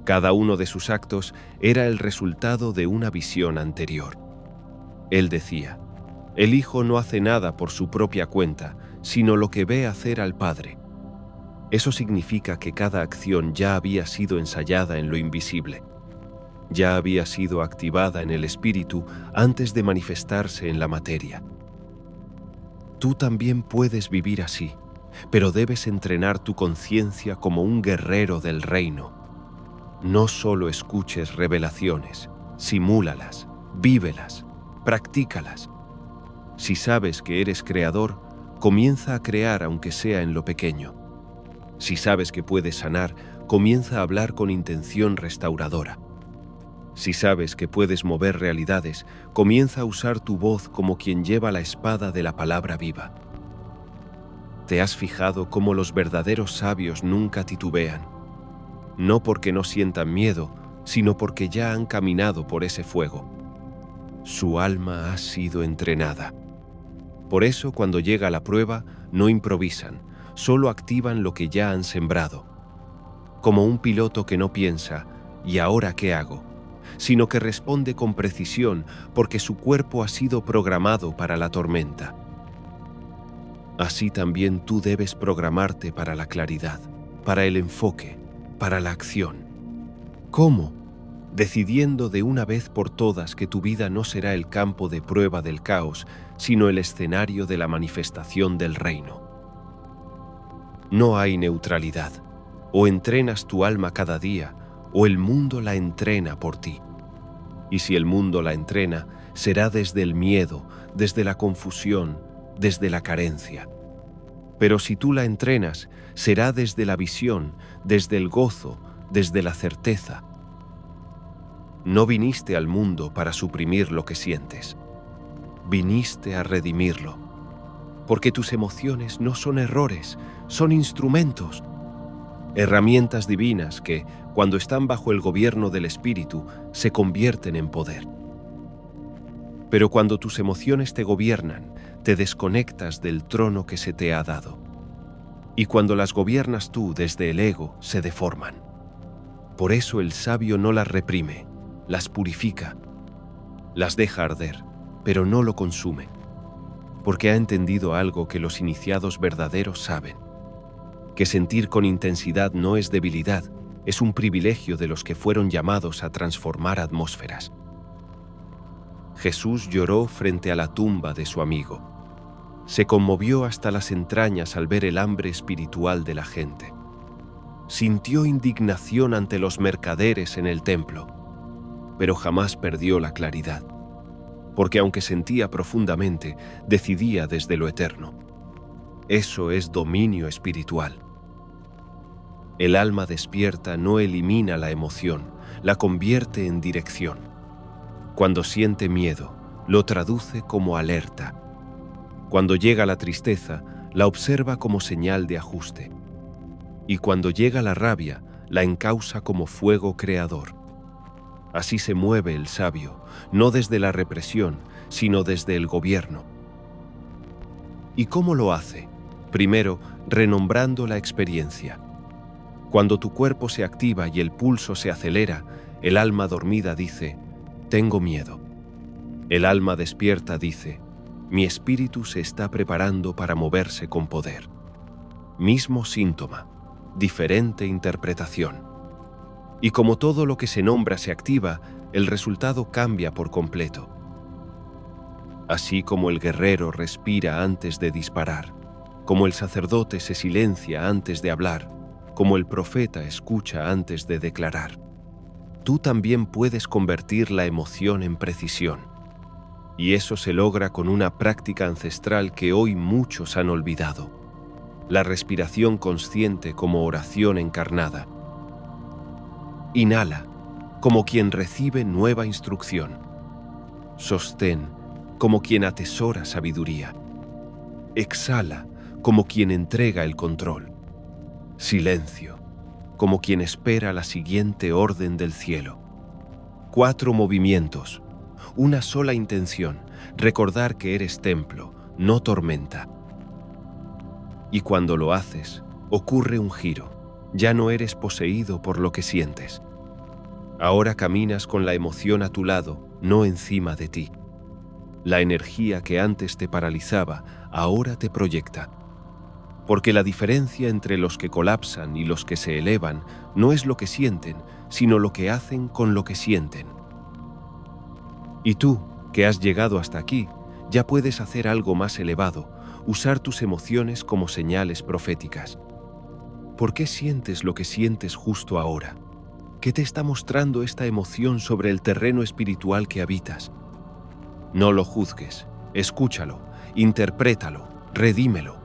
Cada uno de sus actos era el resultado de una visión anterior. Él decía: el Hijo no hace nada por su propia cuenta, sino lo que ve hacer al Padre. Eso significa que cada acción ya había sido ensayada en lo invisible. Ya había sido activada en el Espíritu antes de manifestarse en la materia. Tú también puedes vivir así, pero debes entrenar tu conciencia como un guerrero del reino. No solo escuches revelaciones, simúlalas, vívelas, practícalas. Si sabes que eres creador, comienza a crear aunque sea en lo pequeño. Si sabes que puedes sanar, comienza a hablar con intención restauradora. Si sabes que puedes mover realidades, comienza a usar tu voz como quien lleva la espada de la palabra viva. ¿Te has fijado cómo los verdaderos sabios nunca titubean? No porque no sientan miedo, sino porque ya han caminado por ese fuego. Su alma ha sido entrenada. Por eso, cuando llega la prueba, no improvisan, solo activan lo que ya han sembrado. Como un piloto que no piensa, ¿y ahora qué hago?, sino que responde con precisión porque su cuerpo ha sido programado para la tormenta. Así también tú debes programarte para la claridad, para el enfoque, para la acción. ¿Cómo? Decidiendo de una vez por todas que tu vida no será el campo de prueba del caos, sino el escenario de la manifestación del reino. No hay neutralidad. O entrenas tu alma cada día, o el mundo la entrena por ti. Y si el mundo la entrena, será desde el miedo, desde la confusión, desde la carencia. Pero si tú la entrenas, será desde la visión, desde el gozo, desde la certeza. No viniste al mundo para suprimir lo que sientes. Viniste a redimirlo. Porque tus emociones no son errores, son instrumentos. Herramientas divinas que, cuando están bajo el gobierno del Espíritu, se convierten en poder. Pero cuando tus emociones te gobiernan, te desconectas del trono que se te ha dado. Y cuando las gobiernas tú desde el ego, se deforman. Por eso el sabio no las reprime, las purifica, las deja arder, pero no lo consume, porque ha entendido algo que los iniciados verdaderos saben: que sentir con intensidad no es debilidad, es un privilegio de los que fueron llamados a transformar atmósferas. Jesús lloró frente a la tumba de su amigo. Se conmovió hasta las entrañas al ver el hambre espiritual de la gente. Sintió indignación ante los mercaderes en el templo, pero jamás perdió la claridad, porque aunque sentía profundamente, decidía desde lo eterno. Eso es dominio espiritual. El alma despierta no elimina la emoción, la convierte en dirección. Cuando siente miedo, lo traduce como alerta. Cuando llega la tristeza, la observa como señal de ajuste. Y cuando llega la rabia, la encausa como fuego creador. Así se mueve el sabio, no desde la represión, sino desde el gobierno. ¿Y cómo lo hace? Primero, renombrando la experiencia. Cuando tu cuerpo se activa y el pulso se acelera, el alma dormida dice: tengo miedo. El alma despierta dice: mi espíritu se está preparando para moverse con poder. Mismo síntoma, diferente interpretación. Y como todo lo que se nombra se activa, el resultado cambia por completo. Así como el guerrero respira antes de disparar, como el sacerdote se silencia antes de hablar, como el profeta escucha antes de declarar. Tú también puedes convertir la emoción en precisión. Y eso se logra con una práctica ancestral que hoy muchos han olvidado: la respiración consciente como oración encarnada. Inhala, como quien recibe nueva instrucción. Sostén, como quien atesora sabiduría. Exhala, como quien entrega el control. Silencio, como quien espera la siguiente orden del cielo. 4 movimientos, una sola intención: recordar que eres templo, no tormenta. Y cuando lo haces, ocurre un giro. Ya no eres poseído por lo que sientes. Ahora caminas con la emoción a tu lado, no encima de ti. La energía que antes te paralizaba, ahora te proyecta. Porque la diferencia entre los que colapsan y los que se elevan no es lo que sienten, sino lo que hacen con lo que sienten. Y tú, que has llegado hasta aquí, ya puedes hacer algo más elevado, usar tus emociones como señales proféticas. ¿Por qué sientes lo que sientes justo ahora? ¿Qué te está mostrando esta emoción sobre el terreno espiritual que habitas? No lo juzgues, escúchalo, interprétalo, redímelo.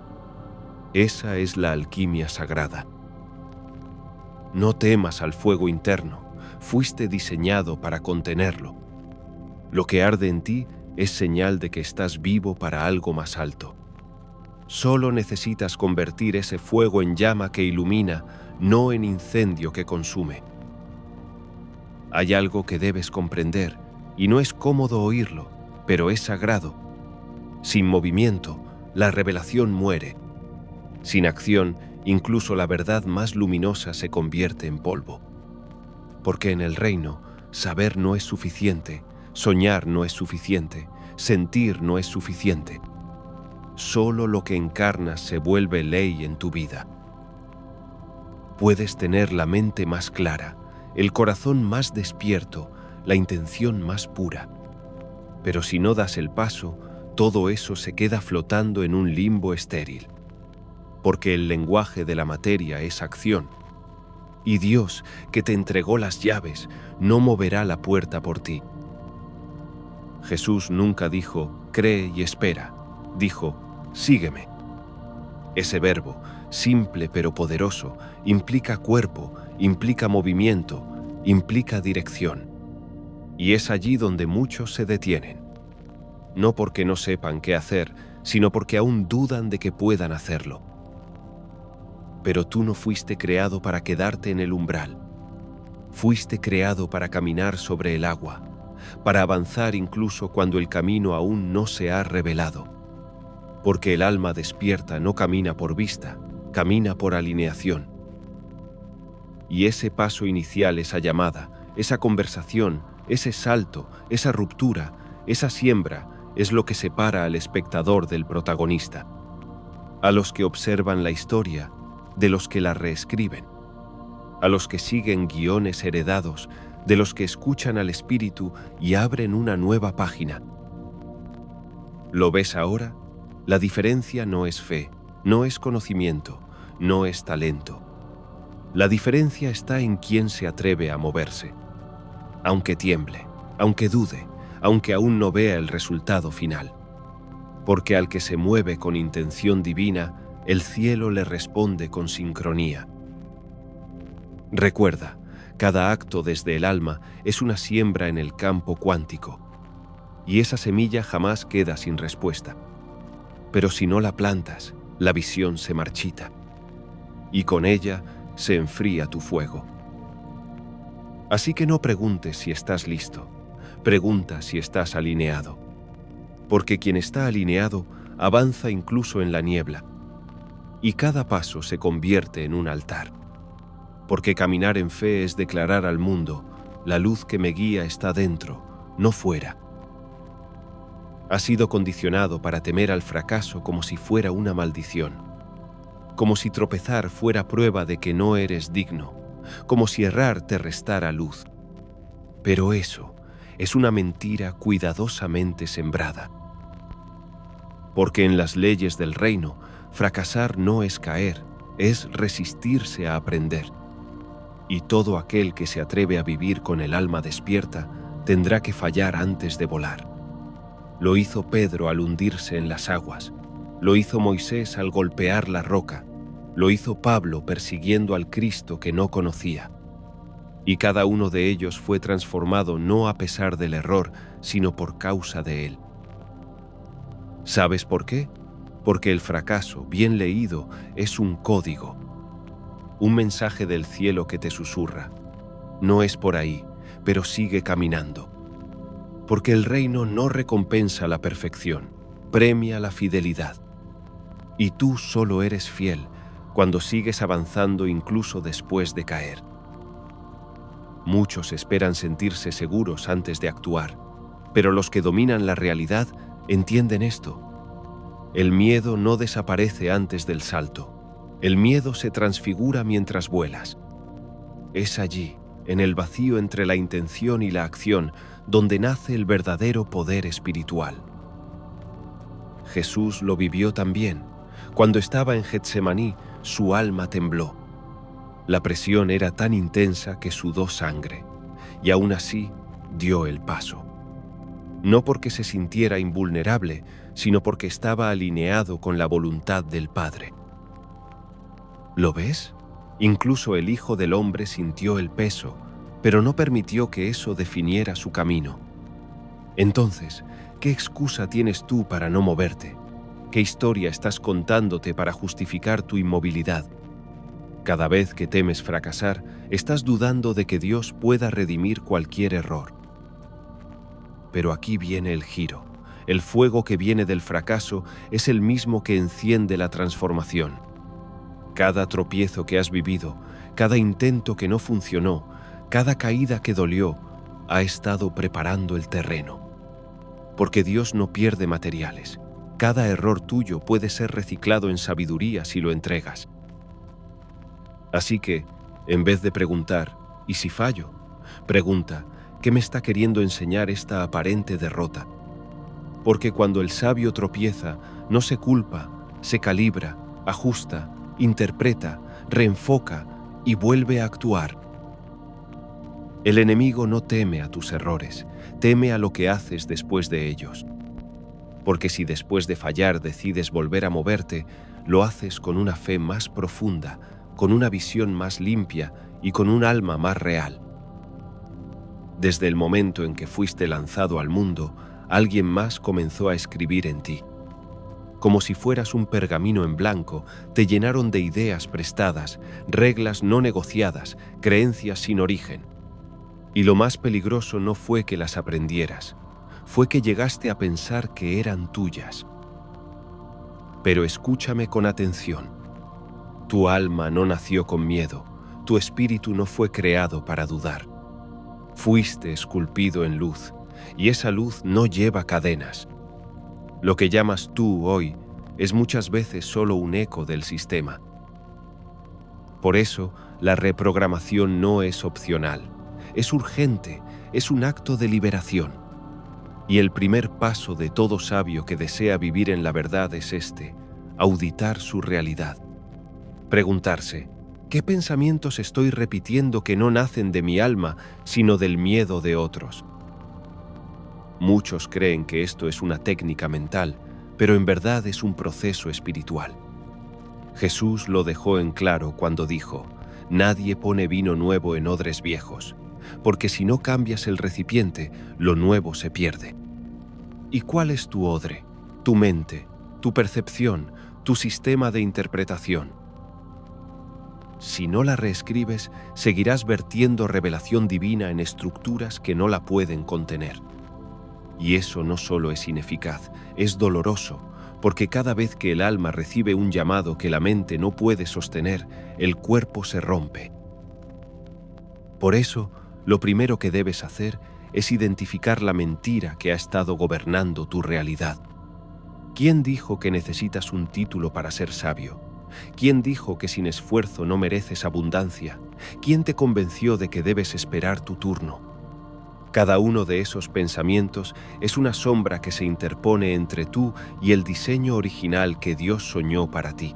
Esa es la alquimia sagrada. No temas al fuego interno, fuiste diseñado para contenerlo. Lo que arde en ti es señal de que estás vivo para algo más alto. Solo necesitas convertir ese fuego en llama que ilumina, no en incendio que consume. Hay algo que debes comprender, y no es cómodo oírlo, pero es sagrado. Sin movimiento, la revelación muere. Sin acción, incluso la verdad más luminosa se convierte en polvo. Porque en el reino, saber no es suficiente, soñar no es suficiente, sentir no es suficiente. Solo lo que encarnas se vuelve ley en tu vida. Puedes tener la mente más clara, el corazón más despierto, la intención más pura. Pero si no das el paso, todo eso se queda flotando en un limbo estéril. Porque el lenguaje de la materia es acción. Y Dios, que te entregó las llaves, no moverá la puerta por ti. Jesús nunca dijo, cree y espera. Dijo, sígueme. Ese verbo, simple pero poderoso, implica cuerpo, implica movimiento, implica dirección. Y es allí donde muchos se detienen. No porque no sepan qué hacer, sino porque aún dudan de que puedan hacerlo. Pero tú no fuiste creado para quedarte en el umbral. Fuiste creado para caminar sobre el agua, para avanzar incluso cuando el camino aún no se ha revelado. Porque el alma despierta no camina por vista, camina por alineación. Y ese paso inicial, esa llamada, esa conversación, ese salto, esa ruptura, esa siembra, es lo que separa al espectador del protagonista. A los que observan la historia, de los que la reescriben, a los que siguen guiones heredados, de los que escuchan al espíritu y abren una nueva página. ¿Lo ves ahora? La diferencia no es fe, no es conocimiento, no es talento. La diferencia está en quién se atreve a moverse. Aunque tiemble, aunque dude, aunque aún no vea el resultado final. Porque al que se mueve con intención divina, el cielo le responde con sincronía. Recuerda, cada acto desde el alma es una siembra en el campo cuántico, y esa semilla jamás queda sin respuesta. Pero si no la plantas, la visión se marchita, y con ella se enfría tu fuego. Así que no preguntes si estás listo, pregunta si estás alineado, porque quien está alineado avanza incluso en la niebla, y cada paso se convierte en un altar. Porque caminar en fe es declarar al mundo, la luz que me guía está dentro, no fuera. Has sido condicionado para temer al fracaso como si fuera una maldición, como si tropezar fuera prueba de que no eres digno, como si errar te restara luz. Pero eso es una mentira cuidadosamente sembrada. Porque en las leyes del reino, fracasar no es caer, es resistirse a aprender. Y todo aquel que se atreve a vivir con el alma despierta tendrá que fallar antes de volar. Lo hizo Pedro al hundirse en las aguas, lo hizo Moisés al golpear la roca, lo hizo Pablo persiguiendo al Cristo que no conocía. Y cada uno de ellos fue transformado no a pesar del error, sino por causa de él. ¿Sabes por qué? Porque el fracaso, bien leído, es un código, un mensaje del cielo que te susurra. No es por ahí, pero sigue caminando. Porque el reino no recompensa la perfección, premia la fidelidad. Y tú solo eres fiel cuando sigues avanzando incluso después de caer. Muchos esperan sentirse seguros antes de actuar, pero los que dominan la realidad entienden esto. El miedo no desaparece antes del salto. El miedo se transfigura mientras vuelas. Es allí, en el vacío entre la intención y la acción, donde nace el verdadero poder espiritual. Jesús lo vivió también. Cuando estaba en Getsemaní, su alma tembló. La presión era tan intensa que sudó sangre, y aún así dio el paso. No porque se sintiera invulnerable, sino porque estaba alineado con la voluntad del Padre. ¿Lo ves? Incluso el Hijo del Hombre sintió el peso, pero no permitió que eso definiera su camino. Entonces, ¿qué excusa tienes tú para no moverte? ¿Qué historia estás contándote para justificar tu inmovilidad? Cada vez que temes fracasar, estás dudando de que Dios pueda redimir cualquier error. Pero aquí viene el giro. El fuego que viene del fracaso es el mismo que enciende la transformación. Cada tropiezo que has vivido, cada intento que no funcionó, cada caída que dolió, ha estado preparando el terreno. Porque Dios no pierde materiales. Cada error tuyo puede ser reciclado en sabiduría si lo entregas. Así que, en vez de preguntar, ¿y si fallo?, pregunta, ¿qué me está queriendo enseñar esta aparente derrota? Porque cuando el sabio tropieza, no se culpa, se calibra, ajusta, interpreta, reenfoca y vuelve a actuar. El enemigo no teme a tus errores, teme a lo que haces después de ellos. Porque si después de fallar decides volver a moverte, lo haces con una fe más profunda, con una visión más limpia y con un alma más real. Desde el momento en que fuiste lanzado al mundo, alguien más comenzó a escribir en ti. Como si fueras un pergamino en blanco, te llenaron de ideas prestadas, reglas no negociadas, creencias sin origen. Y lo más peligroso no fue que las aprendieras, fue que llegaste a pensar que eran tuyas. Pero escúchame con atención. Tu alma no nació con miedo, tu espíritu no fue creado para dudar. Fuiste esculpido en luz, y esa luz no lleva cadenas. Lo que llamas tú hoy es muchas veces solo un eco del sistema. Por eso, la reprogramación no es opcional, es urgente, es un acto de liberación. Y el primer paso de todo sabio que desea vivir en la verdad es este: auditar su realidad. Preguntarse, ¿qué pensamientos estoy repitiendo que no nacen de mi alma, sino del miedo de otros? Muchos creen que esto es una técnica mental, pero en verdad es un proceso espiritual. Jesús lo dejó en claro cuando dijo: nadie pone vino nuevo en odres viejos, porque si no cambias el recipiente, lo nuevo se pierde. ¿Y cuál es tu odre? Tu mente, tu percepción, tu sistema de interpretación. Si no la reescribes, seguirás vertiendo revelación divina en estructuras que no la pueden contener. Y eso no solo es ineficaz, es doloroso, porque cada vez que el alma recibe un llamado que la mente no puede sostener, el cuerpo se rompe. Por eso, lo primero que debes hacer es identificar la mentira que ha estado gobernando tu realidad. ¿Quién dijo que necesitas un título para ser sabio? ¿Quién dijo que sin esfuerzo no mereces abundancia? ¿Quién te convenció de que debes esperar tu turno? Cada uno de esos pensamientos es una sombra que se interpone entre tú y el diseño original que Dios soñó para ti.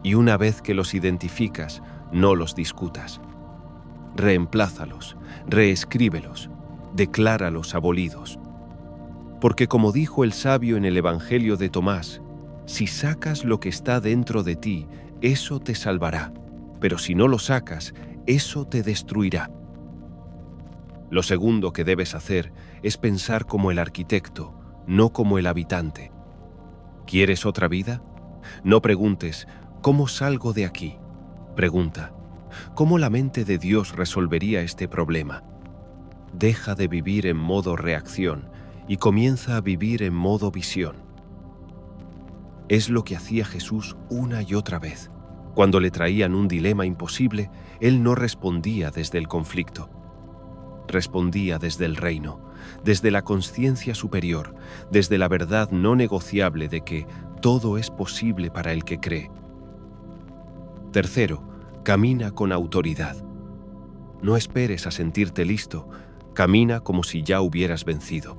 Y una vez que los identificas, no los discutas. Reemplázalos, reescríbelos, decláralos abolidos. Porque como dijo el sabio en el Evangelio de Tomás, si sacas lo que está dentro de ti, eso te salvará, pero si no lo sacas, eso te destruirá. Lo segundo que debes hacer es pensar como el arquitecto, no como el habitante. ¿Quieres otra vida? No preguntes, ¿cómo salgo de aquí? Pregunta, ¿cómo la mente de Dios resolvería este problema? Deja de vivir en modo reacción y comienza a vivir en modo visión. Es lo que hacía Jesús una y otra vez. Cuando le traían un dilema imposible, él no respondía desde el conflicto. respondía desde el reino, desde la conciencia superior, desde la verdad no negociable de que todo es posible para el que cree. Tercero, camina con autoridad. No esperes a sentirte listo, camina como si ya hubieras vencido,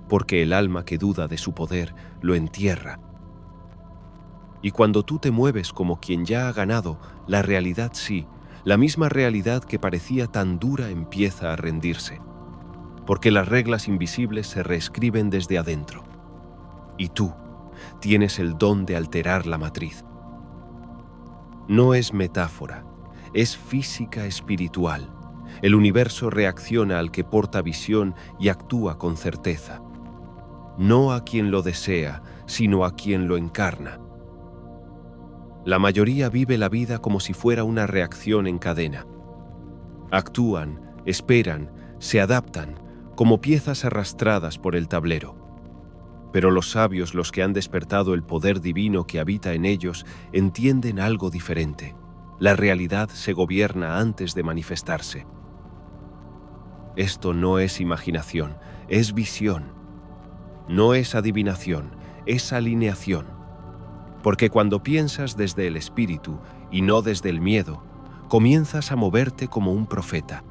porque el alma que duda de su poder lo entierra. Y cuando tú te mueves como quien ya ha ganado, la realidad sí, la misma realidad que parecía tan dura empieza a rendirse, porque las reglas invisibles se reescriben desde adentro. Y tú tienes el don de alterar la matriz. No es metáfora, es física espiritual. El universo reacciona al que porta visión y actúa con certeza. No a quien lo desea, sino a quien lo encarna. La mayoría vive la vida como si fuera una reacción en cadena. Actúan, esperan, se adaptan, como piezas arrastradas por el tablero. Pero los sabios, los que han despertado el poder divino que habita en ellos, entienden algo diferente. La realidad se gobierna antes de manifestarse. Esto no es imaginación, es visión. No es adivinación, es alineación. Porque cuando piensas desde el espíritu y no desde el miedo, comienzas a moverte como un profeta.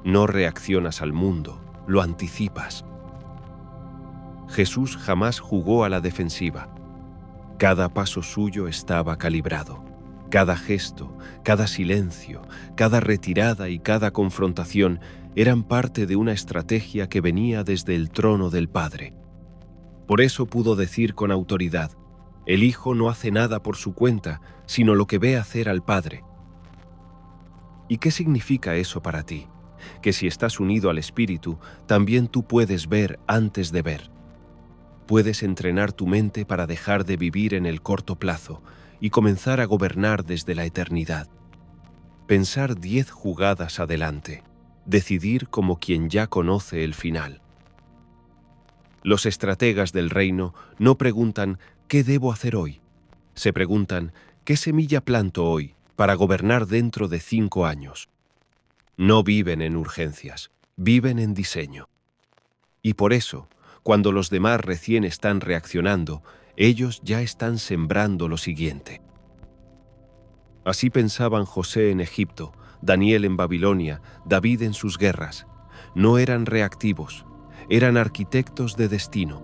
No reaccionas al mundo, lo anticipas. Jesús jamás jugó a la defensiva. Cada paso suyo estaba calibrado. Cada gesto, cada silencio, cada retirada y cada confrontación eran parte de una estrategia que venía desde el trono del Padre. Por eso pudo decir con autoridad: el Hijo no hace nada por su cuenta, sino lo que ve hacer al Padre. ¿Y qué significa eso para ti? Que si estás unido al Espíritu, también tú puedes ver antes de ver. Puedes entrenar tu mente para dejar de vivir en el corto plazo y comenzar a gobernar desde la eternidad. Pensar 10 jugadas adelante, decidir como quien ya conoce el final. Los estrategas del reino no preguntan ¿qué debo hacer hoy? Se preguntan ¿qué semilla planto hoy para gobernar dentro de 5 años? No viven en urgencias, viven en diseño. Y por eso, cuando los demás recién están reaccionando, ellos ya están sembrando lo siguiente. Así pensaban José en Egipto, Daniel en Babilonia, David en sus guerras. No eran reactivos, eran arquitectos de destino.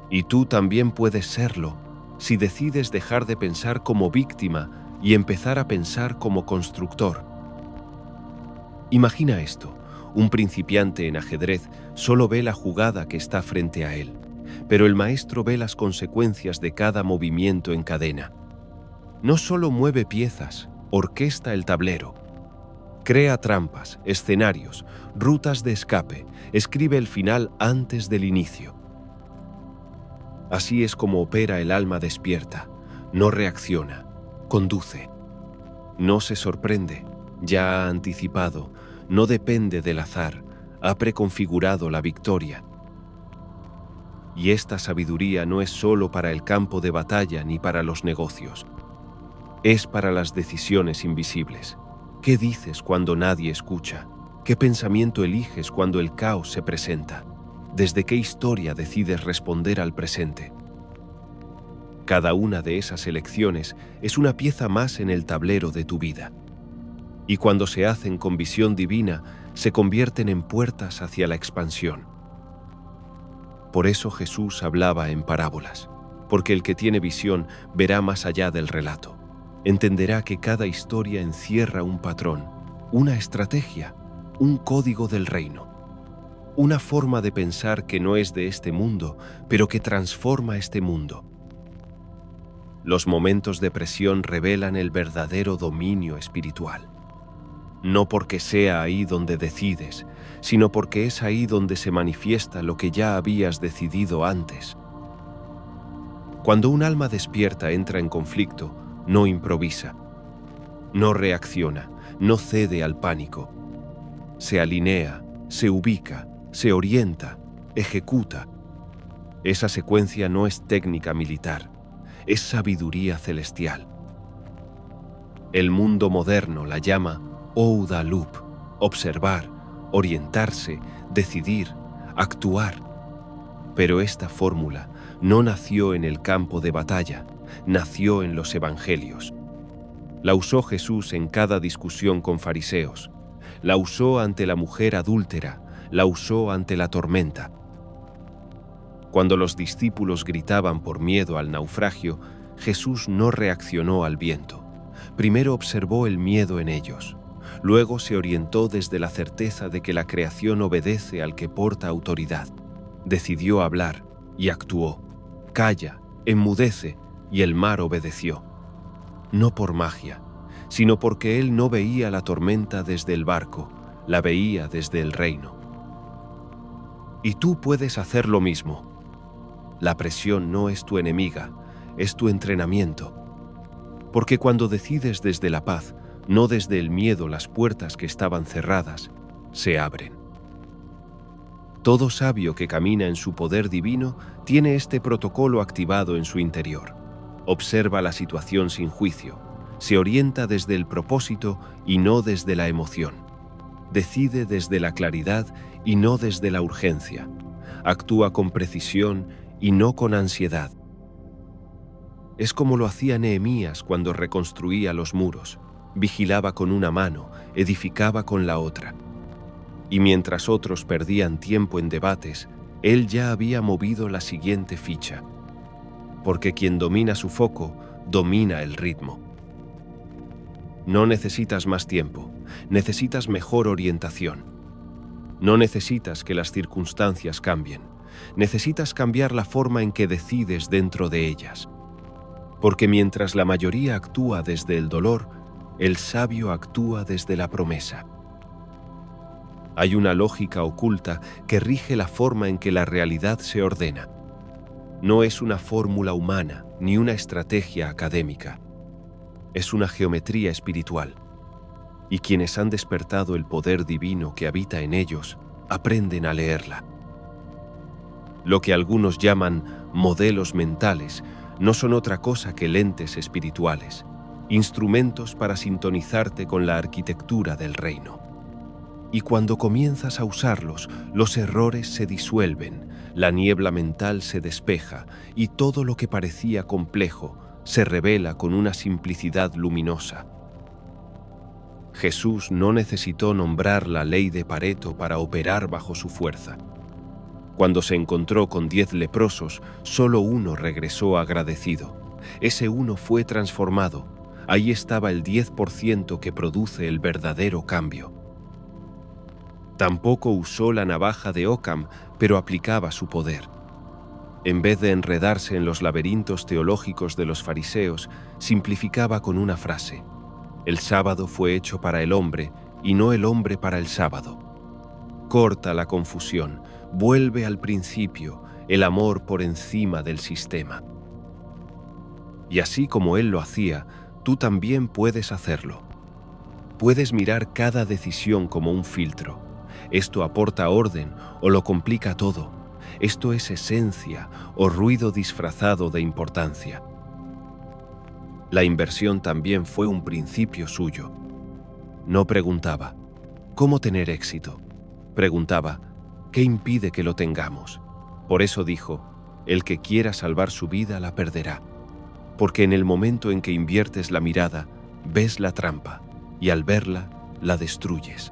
Y tú también puedes serlo si decides dejar de pensar como víctima y empezar a pensar como constructor. Imagina esto: un principiante en ajedrez solo ve la jugada que está frente a él, pero el maestro ve las consecuencias de cada movimiento en cadena. No solo mueve piezas, orquesta el tablero. Crea trampas, escenarios, rutas de escape, escribe el final antes del inicio. Así es como opera el alma despierta. No reacciona, conduce. No se sorprende, ya ha anticipado, no depende del azar, ha preconfigurado la victoria. Y esta sabiduría no es solo para el campo de batalla ni para los negocios. Es para las decisiones invisibles. ¿Qué dices cuando nadie escucha? ¿Qué pensamiento eliges cuando el caos se presenta? ¿Desde qué historia decides responder al presente? Cada una de esas elecciones es una pieza más en el tablero de tu vida. Y cuando se hacen con visión divina, se convierten en puertas hacia la expansión. Por eso Jesús hablaba en parábolas, porque el que tiene visión verá más allá del relato. Entenderá que cada historia encierra un patrón, una estrategia, un código del reino. Una forma de pensar que no es de este mundo, pero que transforma este mundo. Los momentos de presión revelan el verdadero dominio espiritual. No porque sea ahí donde decides, sino porque es ahí donde se manifiesta lo que ya habías decidido antes. Cuando un alma despierta entra en conflicto, no improvisa, no reacciona, no cede al pánico. Se alinea, se ubica, se orienta, ejecuta. Esa secuencia no es técnica militar, es sabiduría celestial. El mundo moderno la llama Ouda Loop, observar, orientarse, decidir, actuar. Pero esta fórmula no nació en el campo de batalla, nació en los evangelios. La usó Jesús en cada discusión con fariseos, la usó ante la mujer adúltera, la usó ante la tormenta. Cuando los discípulos gritaban por miedo al naufragio, Jesús no reaccionó al viento. Primero observó el miedo en ellos. Luego se orientó desde la certeza de que la creación obedece al que porta autoridad. Decidió hablar y actuó. Calla, enmudece, y el mar obedeció. No por magia, sino porque él no veía la tormenta desde el barco, la veía desde el reino. Y tú puedes hacer lo mismo. La presión no es tu enemiga, es tu entrenamiento. Porque cuando decides desde la paz, no desde el miedo, las puertas que estaban cerradas se abren. Todo sabio que camina en su poder divino tiene este protocolo activado en su interior. Observa la situación sin juicio, se orienta desde el propósito y no desde la emoción. Decide desde la claridad y no desde la urgencia. Actúa con precisión y no con ansiedad. Es como lo hacía Nehemías cuando reconstruía los muros. Vigilaba con una mano, edificaba con la otra. Y mientras otros perdían tiempo en debates, él ya había movido la siguiente ficha. Porque quien domina su foco, domina el ritmo. No necesitas más tiempo, necesitas mejor orientación. No necesitas que las circunstancias cambien, necesitas cambiar la forma en que decides dentro de ellas. Porque mientras la mayoría actúa desde el dolor, el sabio actúa desde la promesa. Hay una lógica oculta que rige la forma en que la realidad se ordena. No es una fórmula humana ni una estrategia académica. Es una geometría espiritual. Y quienes han despertado el poder divino que habita en ellos, aprenden a leerla. Lo que algunos llaman modelos mentales no son otra cosa que lentes espirituales, instrumentos para sintonizarte con la arquitectura del reino. Y cuando comienzas a usarlos, los errores se disuelven, la niebla mental se despeja y todo lo que parecía complejo se revela con una simplicidad luminosa. Jesús no necesitó nombrar la ley de Pareto para operar bajo su fuerza. Cuando se encontró con 10 leprosos, solo uno regresó agradecido. Ese uno fue transformado. Ahí estaba el 10% que produce el verdadero cambio. Tampoco usó la navaja de Occam, pero aplicaba su poder. En vez de enredarse en los laberintos teológicos de los fariseos, simplificaba con una frase: el sábado fue hecho para el hombre y no el hombre para el sábado. Corta la confusión, vuelve al principio, el amor por encima del sistema. Y así como él lo hacía, tú también puedes hacerlo. Puedes mirar cada decisión como un filtro. Esto aporta orden o lo complica todo. Esto es esencia o ruido disfrazado de importancia. La inversión también fue un principio suyo. No preguntaba, ¿cómo tener éxito? Preguntaba, ¿qué impide que lo tengamos? Por eso dijo, el que quiera salvar su vida la perderá. Porque en el momento en que inviertes la mirada, ves la trampa y al verla, la destruyes.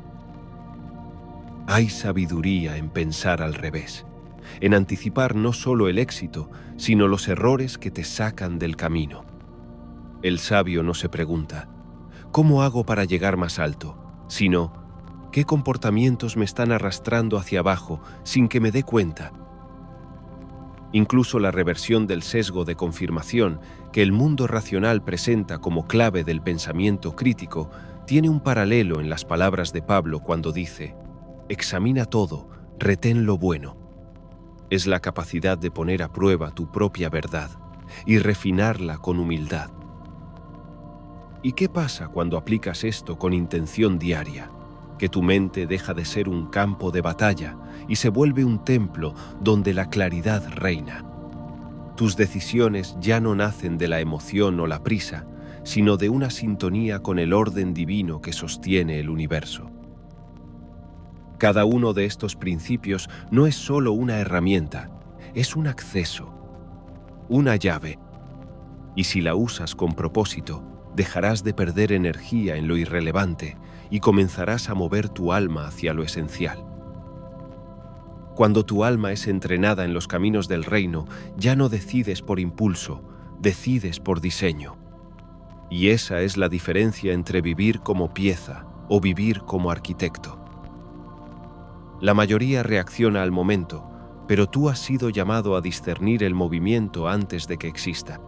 Hay sabiduría en pensar al revés, en anticipar no solo el éxito, sino los errores que te sacan del camino. El sabio no se pregunta, ¿cómo hago para llegar más alto?, sino, ¿qué comportamientos me están arrastrando hacia abajo sin que me dé cuenta? Incluso la reversión del sesgo de confirmación que el mundo racional presenta como clave del pensamiento crítico tiene un paralelo en las palabras de Pablo cuando dice: examina todo, retén lo bueno. Es la capacidad de poner a prueba tu propia verdad y refinarla con humildad. ¿Y qué pasa cuando aplicas esto con intención diaria? Que tu mente deja de ser un campo de batalla y se vuelve un templo donde la claridad reina. Tus decisiones ya no nacen de la emoción o la prisa, sino de una sintonía con el orden divino que sostiene el universo. Cada uno de estos principios no es solo una herramienta, es un acceso, una llave. Y si la usas con propósito, dejarás de perder energía en lo irrelevante y comenzarás a mover tu alma hacia lo esencial. Cuando tu alma es entrenada en los caminos del reino, ya no decides por impulso, decides por diseño. Y esa es la diferencia entre vivir como pieza o vivir como arquitecto. La mayoría reacciona al momento, pero tú has sido llamado a discernir el movimiento antes de que exista.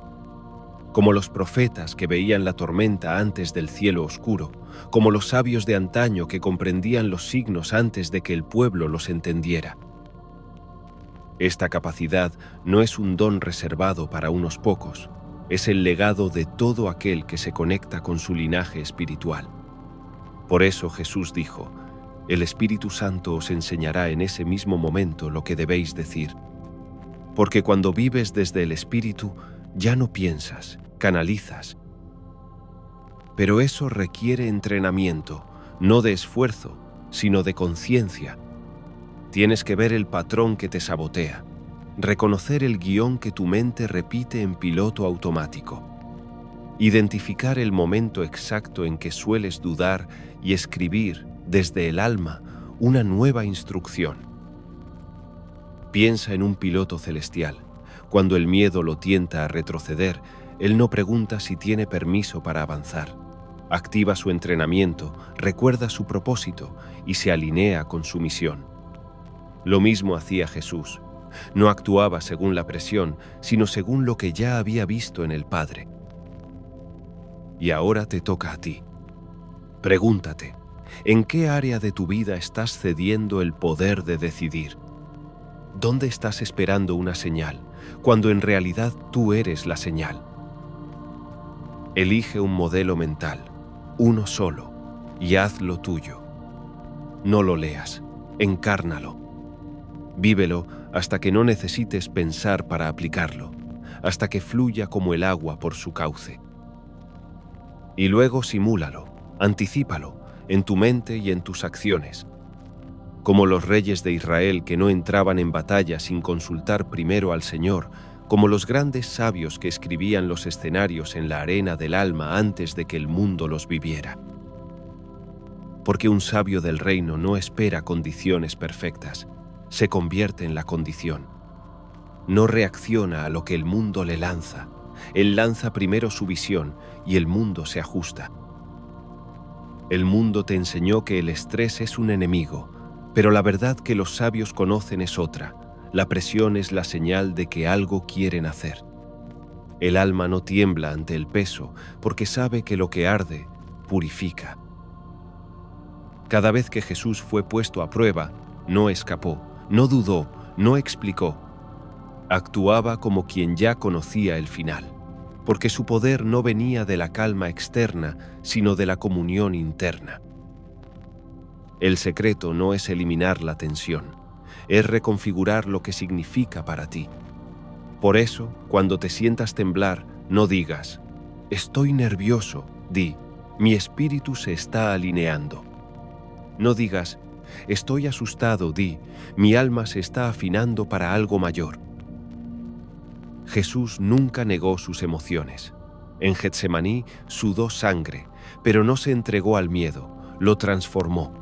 Como los profetas que veían la tormenta antes del cielo oscuro, como los sabios de antaño que comprendían los signos antes de que el pueblo los entendiera. Esta capacidad no es un don reservado para unos pocos, es el legado de todo aquel que se conecta con su linaje espiritual. Por eso Jesús dijo: el Espíritu Santo os enseñará en ese mismo momento lo que debéis decir. Porque cuando vives desde el Espíritu, ya no piensas, canalizas. Pero eso requiere entrenamiento, no de esfuerzo, sino de conciencia. Tienes que ver el patrón que te sabotea, reconocer el guión que tu mente repite en piloto automático, identificar el momento exacto en que sueles dudar y escribir desde el alma una nueva instrucción. Piensa en un piloto celestial. Cuando el miedo lo tienta a retroceder, él no pregunta si tiene permiso para avanzar. Activa su entrenamiento, recuerda su propósito y se alinea con su misión. Lo mismo hacía Jesús. No actuaba según la presión, sino según lo que ya había visto en el Padre. Y ahora te toca a ti. Pregúntate, ¿en qué área de tu vida estás cediendo el poder de decidir? ¿Dónde estás esperando una señal, cuando en realidad tú eres la señal? Elige un modelo mental, uno solo, y hazlo tuyo. No lo leas, encárnalo. Vívelo hasta que no necesites pensar para aplicarlo, hasta que fluya como el agua por su cauce. Y luego simúlalo, anticípalo, en tu mente y en tus acciones. Como los reyes de Israel que no entraban en batalla sin consultar primero al Señor, como los grandes sabios que escribían los escenarios en la arena del alma antes de que el mundo los viviera. Porque un sabio del reino no espera condiciones perfectas, se convierte en la condición. No reacciona a lo que el mundo le lanza, él lanza primero su visión y el mundo se ajusta. El mundo te enseñó que el estrés es un enemigo, pero la verdad que los sabios conocen es otra. La presión es la señal de que algo quieren hacer. El alma no tiembla ante el peso porque sabe que lo que arde purifica. Cada vez que Jesús fue puesto a prueba, no escapó, no dudó, no explicó. Actuaba como quien ya conocía el final, porque su poder no venía de la calma externa, sino de la comunión interna. El secreto no es eliminar la tensión, es reconfigurar lo que significa para ti. Por eso, cuando te sientas temblar, no digas, estoy nervioso, di, mi espíritu se está alineando. No digas, estoy asustado, di, mi alma se está afinando para algo mayor. Jesús nunca negó sus emociones. En Getsemaní sudó sangre, pero no se entregó al miedo, lo transformó.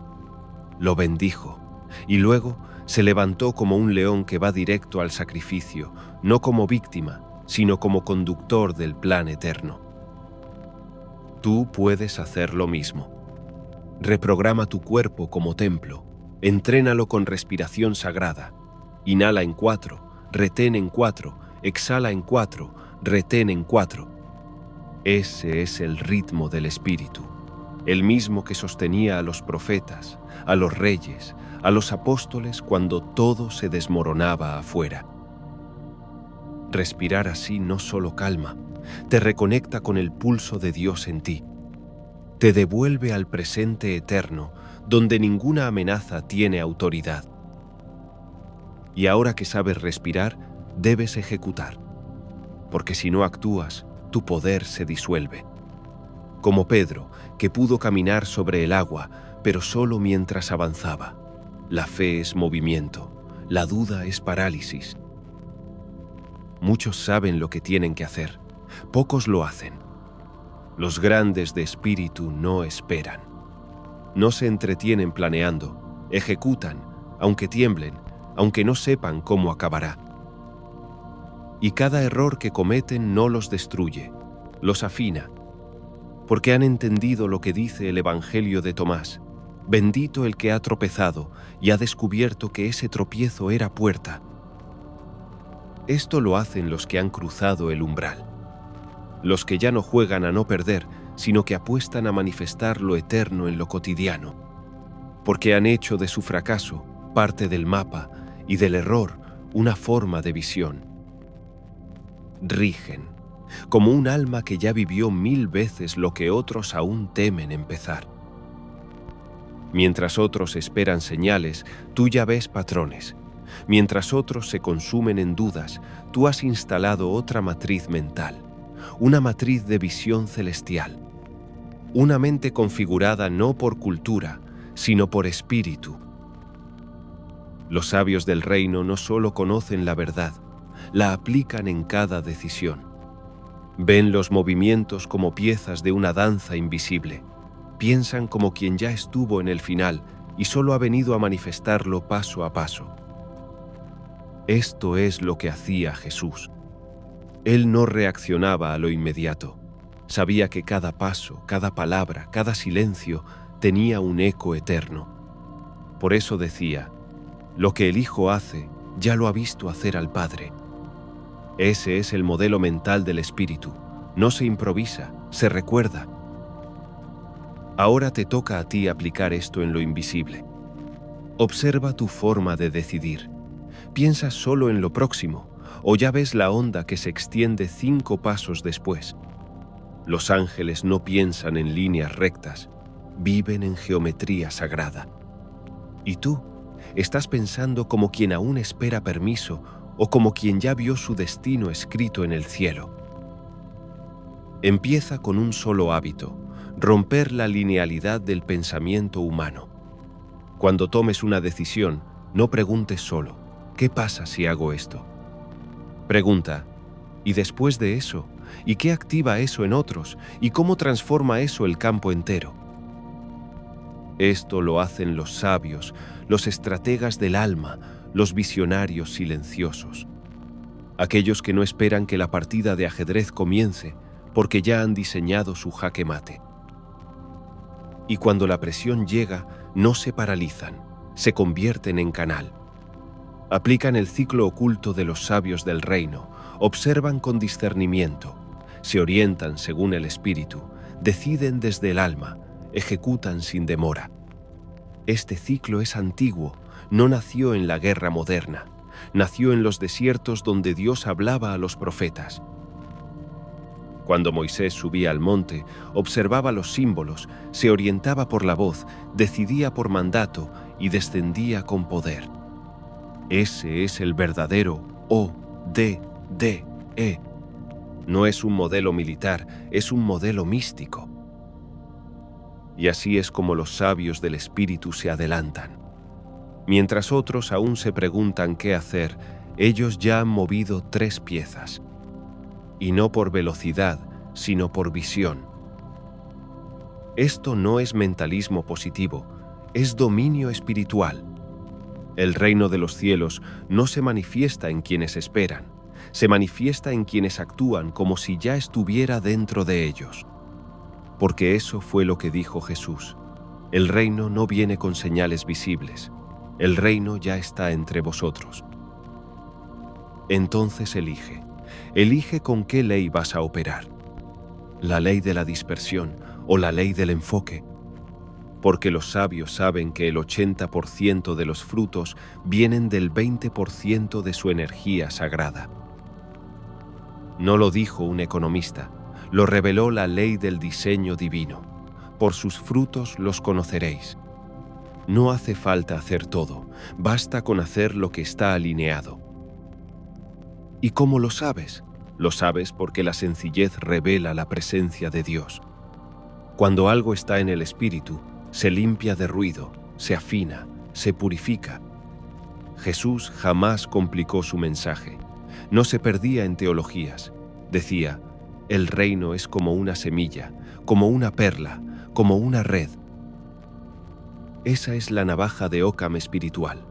Lo bendijo, y luego se levantó como un león que va directo al sacrificio, no como víctima, sino como conductor del plan eterno. Tú puedes hacer lo mismo. Reprograma tu cuerpo como templo, entrénalo con respiración sagrada. Inhala en 4, retén en 4, exhala en 4, retén en 4. Ese es el ritmo del Espíritu, el mismo que sostenía a los profetas, a los reyes, a los apóstoles cuando todo se desmoronaba afuera. Respirar así no solo calma, te reconecta con el pulso de Dios en ti. Te devuelve al presente eterno, donde ninguna amenaza tiene autoridad. Y ahora que sabes respirar, debes ejecutar, porque si no actúas, tu poder se disuelve. Como Pedro, que pudo caminar sobre el agua, pero solo mientras avanzaba. La fe es movimiento, la duda es parálisis. Muchos saben lo que tienen que hacer, pocos lo hacen. Los grandes de espíritu no esperan. No se entretienen planeando, ejecutan, aunque tiemblen, aunque no sepan cómo acabará. Y cada error que cometen no los destruye, los afina, porque han entendido lo que dice el Evangelio de Tomás. Bendito el que ha tropezado y ha descubierto que ese tropiezo era puerta. Esto lo hacen los que han cruzado el umbral, los que ya no juegan a no perder, sino que apuestan a manifestar lo eterno en lo cotidiano, porque han hecho de su fracaso parte del mapa y del error una forma de visión. Rigen, como un alma que ya vivió 1000 veces lo que otros aún temen empezar. Mientras otros esperan señales, tú ya ves patrones. Mientras otros se consumen en dudas, tú has instalado otra matriz mental, una matriz de visión celestial, una mente configurada no por cultura, sino por espíritu. Los sabios del reino no solo conocen la verdad, la aplican en cada decisión. Ven los movimientos como piezas de una danza invisible. Piensan como quien ya estuvo en el final y solo ha venido a manifestarlo paso a paso. Esto es lo que hacía Jesús. Él no reaccionaba a lo inmediato. Sabía que cada paso, cada palabra, cada silencio tenía un eco eterno. Por eso decía, lo que el Hijo hace, ya lo ha visto hacer al Padre. Ese es el modelo mental del Espíritu. No se improvisa, se recuerda. Ahora te toca a ti aplicar esto en lo invisible. Observa tu forma de decidir. ¿Piensas solo en lo próximo o ya ves la onda que se extiende 5 pasos después? Los ángeles no piensan en líneas rectas, viven en geometría sagrada. ¿Y tú? ¿Estás pensando como quien aún espera permiso o como quien ya vio su destino escrito en el cielo? Empieza con un solo hábito: romper la linealidad del pensamiento humano. Cuando tomes una decisión, no preguntes solo, ¿qué pasa si hago esto? Pregunta, ¿y después de eso? ¿Y qué activa eso en otros? ¿Y cómo transforma eso el campo entero? Esto lo hacen los sabios, los estrategas del alma, los visionarios silenciosos. Aquellos que no esperan que la partida de ajedrez comience porque ya han diseñado su jaque mate. Y cuando la presión llega, no se paralizan, se convierten en canal. Aplican el ciclo oculto de los sabios del reino, observan con discernimiento, se orientan según el espíritu, deciden desde el alma, ejecutan sin demora. Este ciclo es antiguo, no nació en la guerra moderna, nació en los desiertos donde Dios hablaba a los profetas. Cuando Moisés subía al monte, observaba los símbolos, se orientaba por la voz, decidía por mandato y descendía con poder. Ese es el verdadero ODDE. No es un modelo militar, es un modelo místico. Y así es como los sabios del espíritu se adelantan. Mientras otros aún se preguntan qué hacer, ellos ya han movido 3 piezas. Y no por velocidad, sino por visión. Esto no es mentalismo positivo, es dominio espiritual. El reino de los cielos no se manifiesta en quienes esperan, se manifiesta en quienes actúan como si ya estuviera dentro de ellos. Porque eso fue lo que dijo Jesús. El reino no viene con señales visibles, el reino ya está entre vosotros. Entonces elige con qué ley vas a operar. La ley de la dispersión o la ley del enfoque. Porque los sabios saben que el 80% de los frutos vienen del 20% de su energía sagrada. No lo dijo un economista, lo reveló la ley del diseño divino. Por sus frutos los conoceréis. No hace falta hacer todo, basta con hacer lo que está alineado. ¿Y cómo lo sabes? Lo sabes porque la sencillez revela la presencia de Dios. Cuando algo está en el espíritu, se limpia de ruido, se afina, se purifica. Jesús jamás complicó su mensaje. No se perdía en teologías. Decía, el reino es como una semilla, como una perla, como una red. Esa es la navaja de Occam espiritual.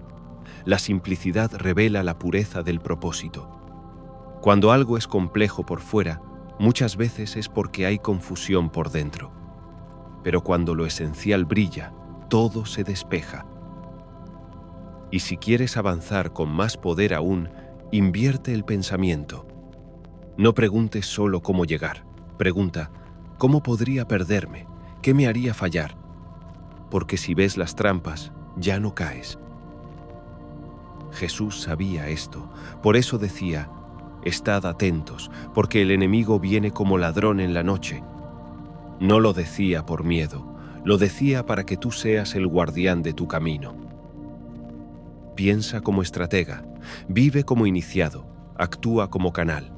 La simplicidad revela la pureza del propósito. Cuando algo es complejo por fuera, muchas veces es porque hay confusión por dentro. Pero cuando lo esencial brilla, todo se despeja. Y si quieres avanzar con más poder aún, invierte el pensamiento. No preguntes solo cómo llegar. Pregunta, ¿cómo podría perderme? ¿Qué me haría fallar? Porque si ves las trampas, ya no caes. Jesús sabía esto, por eso decía, estad atentos, porque el enemigo viene como ladrón en la noche. No lo decía por miedo, lo decía para que tú seas el guardián de tu camino. Piensa como estratega, vive como iniciado, actúa como canal.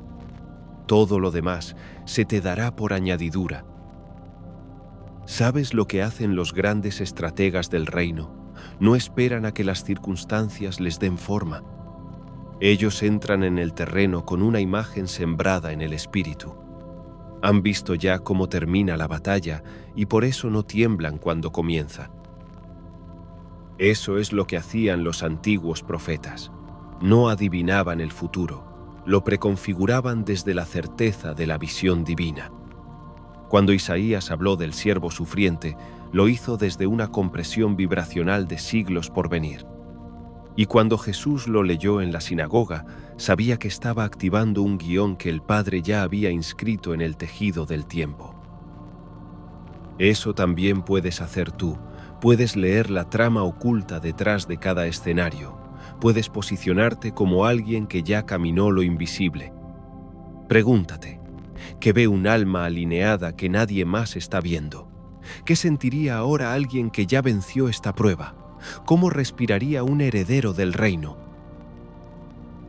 Todo lo demás se te dará por añadidura. ¿Sabes lo que hacen los grandes estrategas del reino? No esperan a que las circunstancias les den forma. Ellos entran en el terreno con una imagen sembrada en el espíritu. Han visto ya cómo termina la batalla y por eso no tiemblan cuando comienza. Eso es lo que hacían los antiguos profetas. No adivinaban el futuro, lo preconfiguraban desde la certeza de la visión divina. Cuando Isaías habló del siervo sufriente, lo hizo desde una compresión vibracional de siglos por venir. Y cuando Jesús lo leyó en la sinagoga, sabía que estaba activando un guión que el Padre ya había inscrito en el tejido del tiempo. Eso también puedes hacer tú. Puedes leer la trama oculta detrás de cada escenario. Puedes posicionarte como alguien que ya caminó lo invisible. Pregúntate, ¿qué ve un alma alineada que nadie más está viendo? ¿Qué sentiría ahora alguien que ya venció esta prueba? ¿Cómo respiraría un heredero del reino?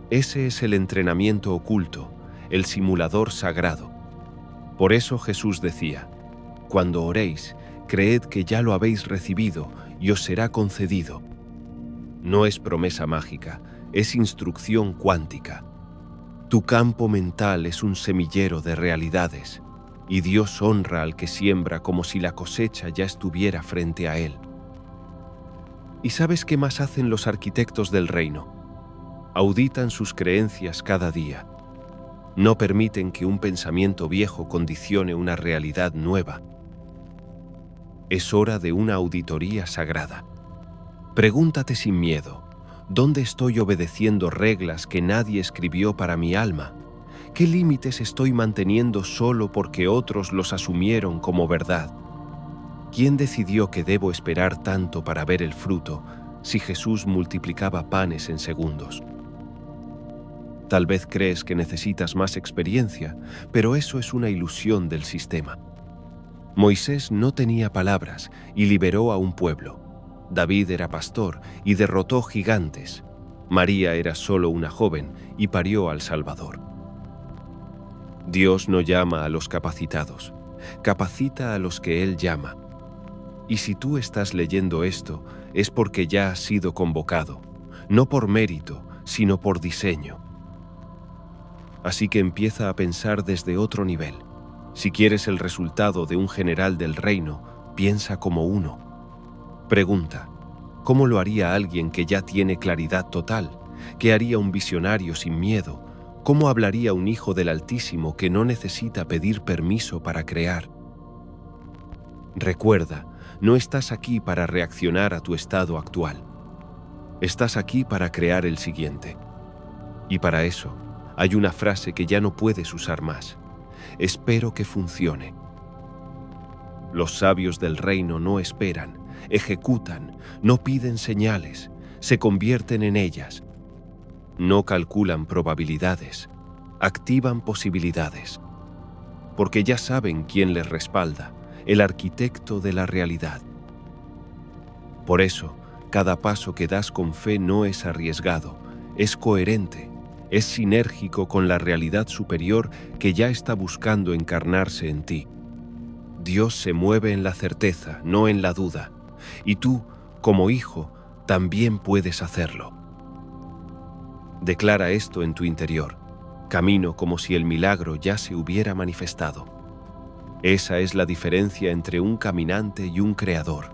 Ese es el entrenamiento oculto, el simulador sagrado. Por eso Jesús decía, cuando oréis, creed que ya lo habéis recibido y os será concedido. No es promesa mágica, es instrucción cuántica. Tu campo mental es un semillero de realidades, y Dios honra al que siembra como si la cosecha ya estuviera frente a él. ¿Y sabes qué más hacen los arquitectos del reino? Auditan sus creencias cada día. No permiten que un pensamiento viejo condicione una realidad nueva. Es hora de una auditoría sagrada. Pregúntate sin miedo, ¿dónde estoy obedeciendo reglas que nadie escribió para mi alma? ¿Qué límites estoy manteniendo solo porque otros los asumieron como verdad? ¿Quién decidió que debo esperar tanto para ver el fruto si Jesús multiplicaba panes en segundos? Tal vez crees que necesitas más experiencia, pero eso es una ilusión del sistema. Moisés no tenía palabras y liberó a un pueblo. David era pastor y derrotó gigantes. María era solo una joven y parió al Salvador. Dios no llama a los capacitados, capacita a los que Él llama. Y si tú estás leyendo esto, es porque ya has sido convocado, no por mérito, sino por diseño. Así que empieza a pensar desde otro nivel. Si quieres el resultado de un general del reino, piensa como uno. Pregunta, ¿cómo lo haría alguien que ya tiene claridad total? ¿Qué haría un visionario sin miedo? ¿Cómo hablaría un hijo del Altísimo que no necesita pedir permiso para crear? Recuerda, no estás aquí para reaccionar a tu estado actual. Estás aquí para crear el siguiente. Y para eso, hay una frase que ya no puedes usar más. Espero que funcione. Los sabios del reino no esperan, ejecutan, no piden señales, se convierten en ellas. No calculan probabilidades, activan posibilidades. Porque ya saben quién les respalda, el arquitecto de la realidad. Por eso, cada paso que das con fe no es arriesgado, es coherente, es sinérgico con la realidad superior que ya está buscando encarnarse en ti. Dios se mueve en la certeza, no en la duda, y tú, como hijo, también puedes hacerlo. Declara esto en tu interior. Camino como si el milagro ya se hubiera manifestado. Esa es la diferencia entre un caminante y un creador,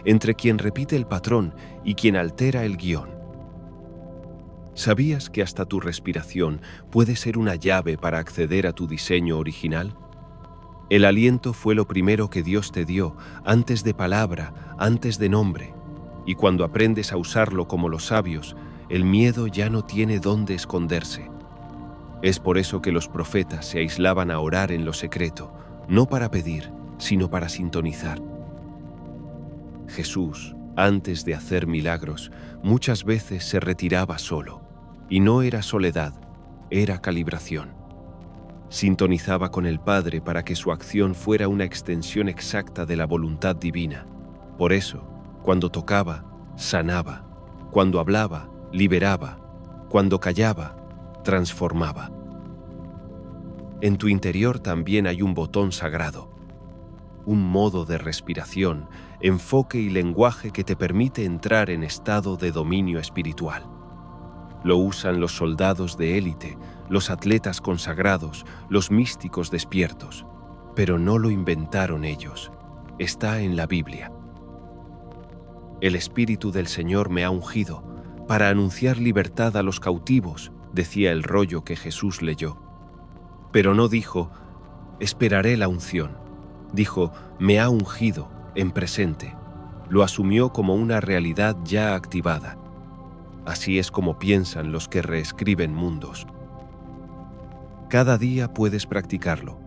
entre quien repite el patrón y quien altera el guión. ¿Sabías que hasta tu respiración puede ser una llave para acceder a tu diseño original? El aliento fue lo primero que Dios te dio, antes de palabra, antes de nombre. Y cuando aprendes a usarlo como los sabios, el miedo ya no tiene dónde esconderse. Es por eso que los profetas se aislaban a orar en lo secreto, no para pedir, sino para sintonizar. Jesús, antes de hacer milagros, muchas veces se retiraba solo, y no era soledad, era calibración. Sintonizaba con el Padre para que su acción fuera una extensión exacta de la voluntad divina. Por eso, cuando tocaba, sanaba, cuando hablaba, liberaba, cuando callaba, transformaba. En tu interior también hay un botón sagrado, un modo de respiración, enfoque y lenguaje que te permite entrar en estado de dominio espiritual. Lo usan los soldados de élite, los atletas consagrados, los místicos despiertos, pero no lo inventaron ellos. Está en la Biblia. El Espíritu del Señor me ha ungido para anunciar libertad a los cautivos, decía el rollo que Jesús leyó. Pero no dijo, esperaré la unción. Dijo, me ha ungido, en presente. Lo asumió como una realidad ya activada. Así es como piensan los que reescriben mundos. Cada día puedes practicarlo.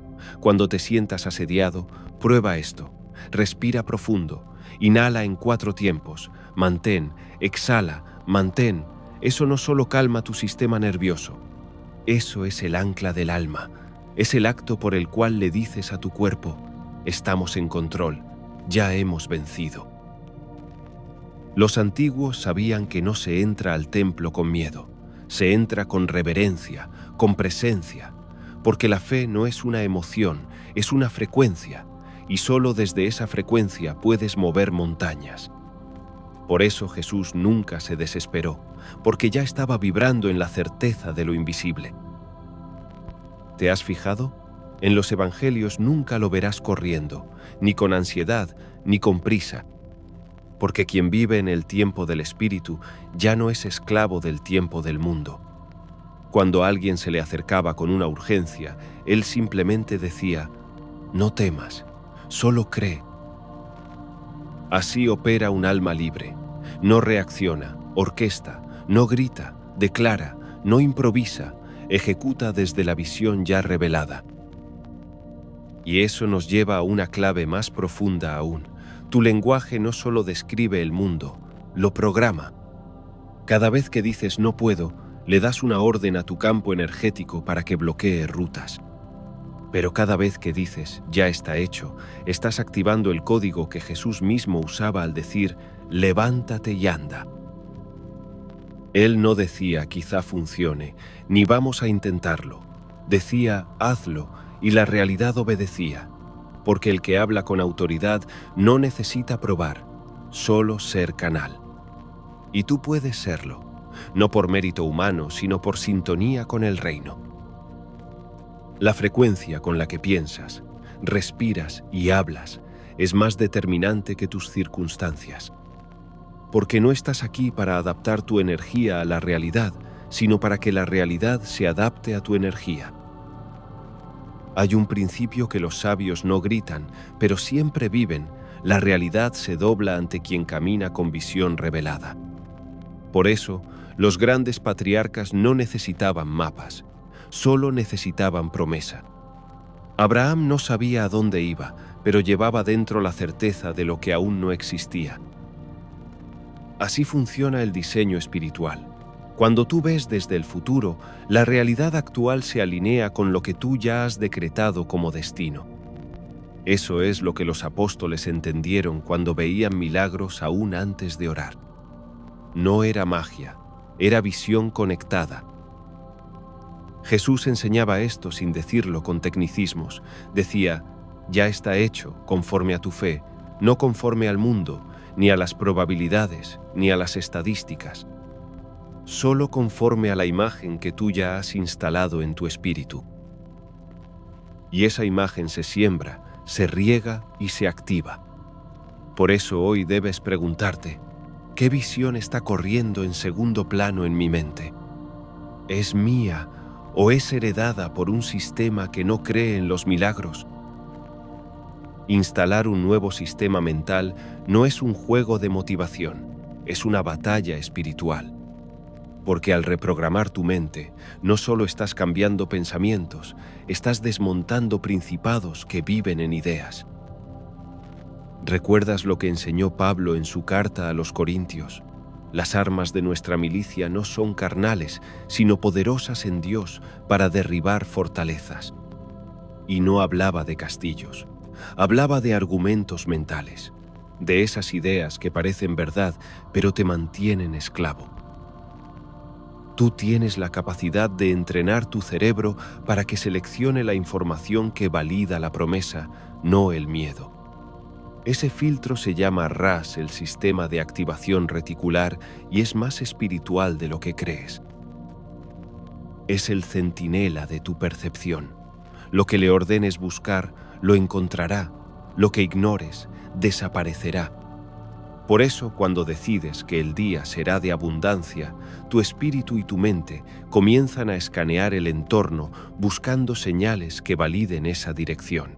Cuando te sientas asediado, prueba esto. Respira profundo. Inhala en 4 tiempos. Mantén, exhala, mantén. Eso no solo calma tu sistema nervioso. Eso es el ancla del alma. Es el acto por el cual le dices a tu cuerpo, estamos en control, ya hemos vencido. Los antiguos sabían que no se entra al templo con miedo, se entra con reverencia, con presencia, porque la fe no es una emoción, es una frecuencia, y solo desde esa frecuencia puedes mover montañas. Por eso Jesús nunca se desesperó, porque ya estaba vibrando en la certeza de lo invisible. ¿Te has fijado? En los evangelios nunca lo verás corriendo, ni con ansiedad, ni con prisa, porque quien vive en el tiempo del Espíritu ya no es esclavo del tiempo del mundo. Cuando alguien se le acercaba con una urgencia, él simplemente decía, no temas, solo cree. Así opera un alma libre. No reacciona, orquesta, no grita, declara, no improvisa, ejecuta desde la visión ya revelada. Y eso nos lleva a una clave más profunda aún. Tu lenguaje no solo describe el mundo, lo programa. Cada vez que dices no puedo, le das una orden a tu campo energético para que bloquee rutas. Pero cada vez que dices ya está hecho, estás activando el código que Jesús mismo usaba al decir levántate y anda. Él no decía quizá funcione, ni vamos a intentarlo. Decía hazlo y la realidad obedecía, porque el que habla con autoridad no necesita probar, solo ser canal. Y tú puedes serlo, no por mérito humano, sino por sintonía con el reino. La frecuencia con la que piensas, respiras y hablas es más determinante que tus circunstancias. Porque no estás aquí para adaptar tu energía a la realidad, sino para que la realidad se adapte a tu energía. Hay un principio que los sabios no gritan, pero siempre viven. La realidad se dobla ante quien camina con visión revelada. Por eso, los grandes patriarcas no necesitaban mapas, solo necesitaban promesa. Abraham no sabía a dónde iba, pero llevaba dentro la certeza de lo que aún no existía. Así funciona el diseño espiritual. Cuando tú ves desde el futuro, la realidad actual se alinea con lo que tú ya has decretado como destino. Eso es lo que los apóstoles entendieron cuando veían milagros aún antes de orar. No era magia, era visión conectada. Jesús enseñaba esto sin decirlo con tecnicismos. Decía, ya está hecho, conforme a tu fe, no conforme al mundo, ni a las probabilidades, ni a las estadísticas, solo conforme a la imagen que tú ya has instalado en tu espíritu. Y esa imagen se siembra, se riega y se activa. Por eso hoy debes preguntarte, ¿qué visión está corriendo en segundo plano en mi mente? ¿Es mía o es heredada por un sistema que no cree en los milagros? Instalar un nuevo sistema mental no es un juego de motivación, es una batalla espiritual. Porque al reprogramar tu mente, no solo estás cambiando pensamientos, estás desmontando principados que viven en ideas. ¿Recuerdas lo que enseñó Pablo en su carta a los Corintios? Las armas de nuestra milicia no son carnales, sino poderosas en Dios para derribar fortalezas. Y no hablaba de castillos, hablaba de argumentos mentales, de esas ideas que parecen verdad, pero te mantienen esclavo. Tú tienes la capacidad de entrenar tu cerebro para que seleccione la información que valida la promesa, no el miedo. Ese filtro se llama RAS, el sistema de activación reticular, y es más espiritual de lo que crees. Es el centinela de tu percepción. Lo que le ordenes buscar, lo encontrará. Lo que ignores, desaparecerá. Por eso, cuando decides que el día será de abundancia, tu espíritu y tu mente comienzan a escanear el entorno buscando señales que validen esa dirección.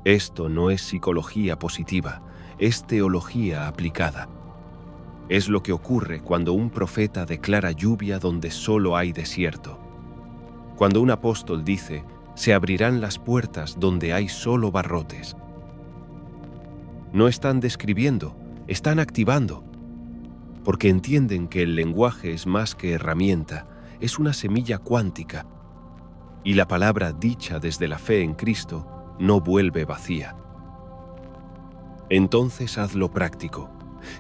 Esto no es psicología positiva, es teología aplicada. Es lo que ocurre cuando un profeta declara lluvia donde solo hay desierto. Cuando un apóstol dice, se abrirán las puertas donde hay solo barrotes. No están describiendo, están activando. Porque entienden que el lenguaje es más que herramienta, es una semilla cuántica. Y la palabra dicha desde la fe en Cristo no vuelve vacía. Entonces hazlo práctico.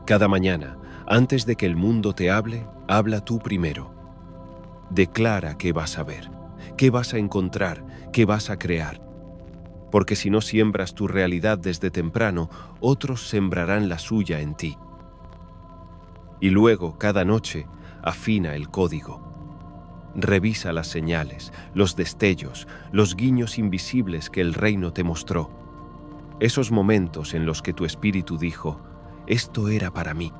Cada mañana, antes de que el mundo te hable, habla tú primero. Declara qué vas a ver, qué vas a encontrar, qué vas a crear. Porque si no siembras tu realidad desde temprano, otros sembrarán la suya en ti. Y luego, cada noche, afina el código. Revisa las señales, los destellos, los guiños invisibles que el reino te mostró. Esos momentos en los que tu espíritu dijo, esto era para mí.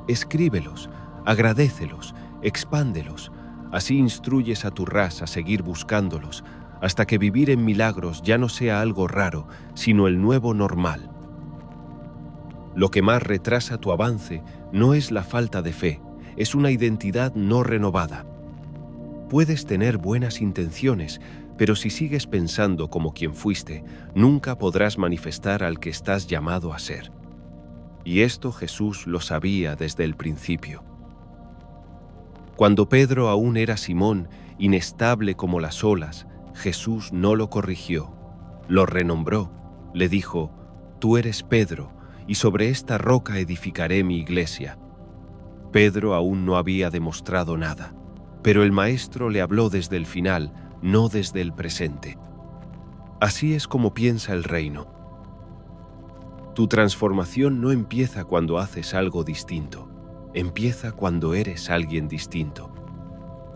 Escríbelos, agradécelos, expándelos. Así instruyes a tu raza a seguir buscándolos, hasta que vivir en milagros ya no sea algo raro, sino el nuevo normal. Lo que más retrasa tu avance no es la falta de fe, es una identidad no renovada. Puedes tener buenas intenciones, pero si sigues pensando como quien fuiste, nunca podrás manifestar al que estás llamado a ser. Y esto Jesús lo sabía desde el principio. Cuando Pedro aún era Simón, inestable como las olas, Jesús no lo corrigió, lo renombró, le dijo, tú eres Pedro, y sobre esta roca edificaré mi iglesia. Pedro aún no había demostrado nada, pero el Maestro le habló desde el final, no desde el presente. Así es como piensa el reino. Tu transformación no empieza cuando haces algo distinto, empieza cuando eres alguien distinto.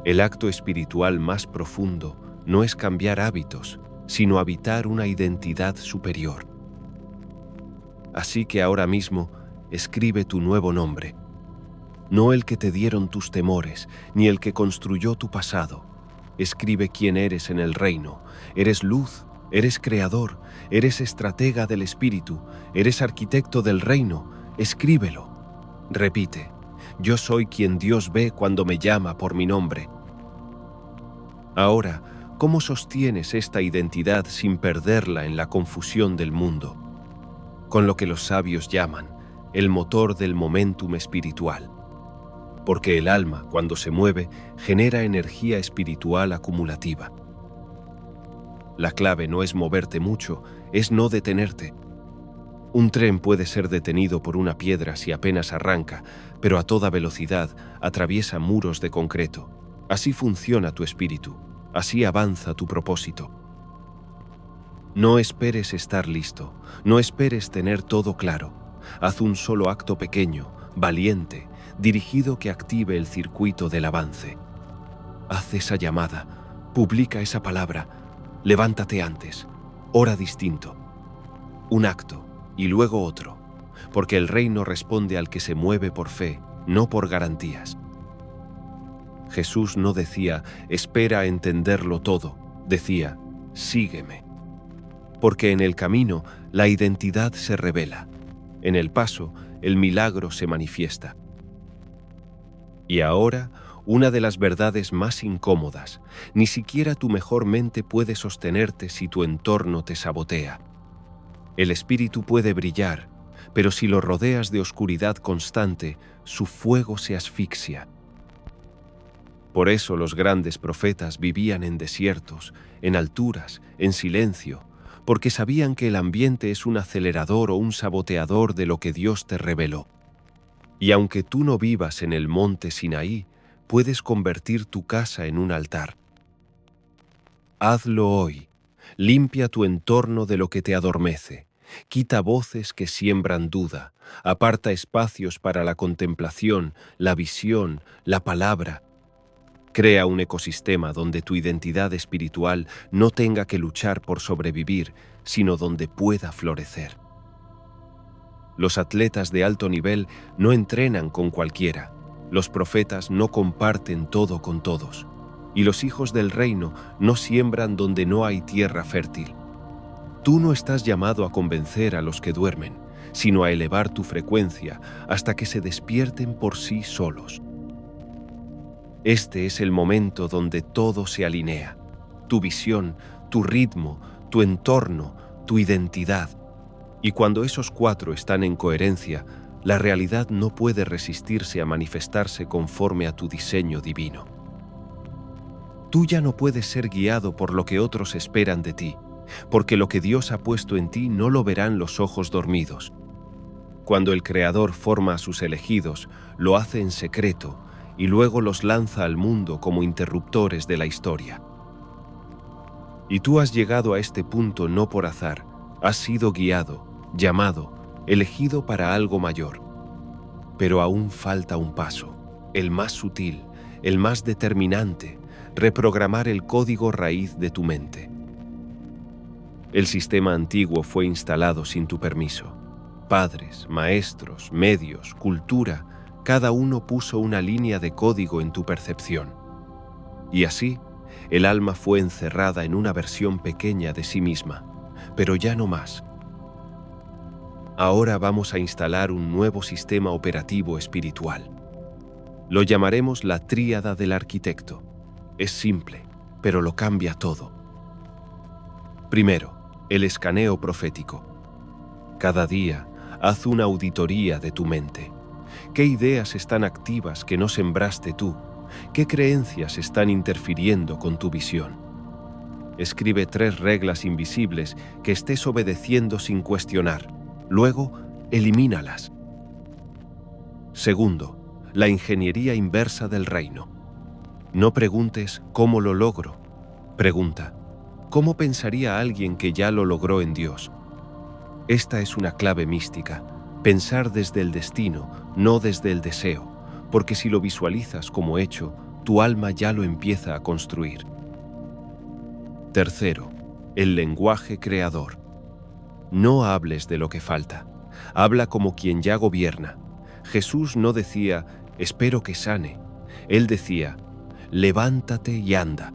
El acto espiritual más profundo no es cambiar hábitos, sino habitar una identidad superior. Así que ahora mismo, escribe tu nuevo nombre. No el que te dieron tus temores, ni el que construyó tu pasado. Escribe quién eres en el reino. Eres luz, eres creador, eres estratega del espíritu, eres arquitecto del reino. Escríbelo. Repite, yo soy quien Dios ve cuando me llama por mi nombre. Ahora, ¿cómo sostienes esta identidad sin perderla en la confusión del mundo? Con lo que los sabios llaman el motor del momentum espiritual. Porque el alma, cuando se mueve, genera energía espiritual acumulativa. La clave no es moverte mucho, es no detenerte. Un tren puede ser detenido por una piedra si apenas arranca, pero a toda velocidad atraviesa muros de concreto. Así funciona tu espíritu, así avanza tu propósito. No esperes estar listo, no esperes tener todo claro. Haz un solo acto pequeño, valiente, dirigido que active el circuito del avance. Haz esa llamada, publica esa palabra, levántate antes, ora distinto. Un acto y luego otro, porque el reino responde al que se mueve por fe, no por garantías. Jesús no decía, espera a entenderlo todo, decía, sígueme. Porque en el camino la identidad se revela, en el paso el milagro se manifiesta. Y ahora, una de las verdades más incómodas, ni siquiera tu mejor mente puede sostenerte si tu entorno te sabotea. El espíritu puede brillar, pero si lo rodeas de oscuridad constante, su fuego se asfixia. Por eso los grandes profetas vivían en desiertos, en alturas, en silencio, porque sabían que el ambiente es un acelerador o un saboteador de lo que Dios te reveló. Y aunque tú no vivas en el monte Sinaí, puedes convertir tu casa en un altar. Hazlo hoy. Limpia tu entorno de lo que te adormece. Quita voces que siembran duda. Aparta espacios para la contemplación, la visión, la palabra. Crea un ecosistema donde tu identidad espiritual no tenga que luchar por sobrevivir, sino donde pueda florecer. Los atletas de alto nivel no entrenan con cualquiera. Los profetas no comparten todo con todos. Y los hijos del reino no siembran donde no hay tierra fértil. Tú no estás llamado a convencer a los que duermen, sino a elevar tu frecuencia hasta que se despierten por sí solos. Este es el momento donde todo se alinea. Tu visión, tu ritmo, tu entorno, tu identidad. Y cuando esos cuatro están en coherencia, la realidad no puede resistirse a manifestarse conforme a tu diseño divino. Tú ya no puedes ser guiado por lo que otros esperan de ti, porque lo que Dios ha puesto en ti no lo verán los ojos dormidos. Cuando el Creador forma a sus elegidos, lo hace en secreto y luego los lanza al mundo como interruptores de la historia. Y tú has llegado a este punto no por azar, has sido guiado, llamado, elegido para algo mayor. Pero aún falta un paso, el más sutil, el más determinante, reprogramar el código raíz de tu mente. El sistema antiguo fue instalado sin tu permiso. Padres, maestros, medios, cultura, cada uno puso una línea de código en tu percepción. Y así, el alma fue encerrada en una versión pequeña de sí misma, pero ya no más. Ahora vamos a instalar un nuevo sistema operativo espiritual. Lo llamaremos la tríada del arquitecto. Es simple, pero lo cambia todo. Primero, el escaneo profético. Cada día, haz una auditoría de tu mente. ¿Qué ideas están activas que no sembraste tú? ¿Qué creencias están interfiriendo con tu visión? Escribe 3 reglas invisibles que estés obedeciendo sin cuestionar. Luego, elimínalas. Segundo, la ingeniería inversa del reino. No preguntes ¿cómo lo logro? Pregunta, ¿cómo pensaría alguien que ya lo logró en Dios? Esta es una clave mística, pensar desde el destino, no desde el deseo, porque si lo visualizas como hecho, tu alma ya lo empieza a construir. Tercero, el lenguaje creador. No hables de lo que falta, habla como quien ya gobierna. Jesús no decía, espero que sane. Él decía, levántate y anda,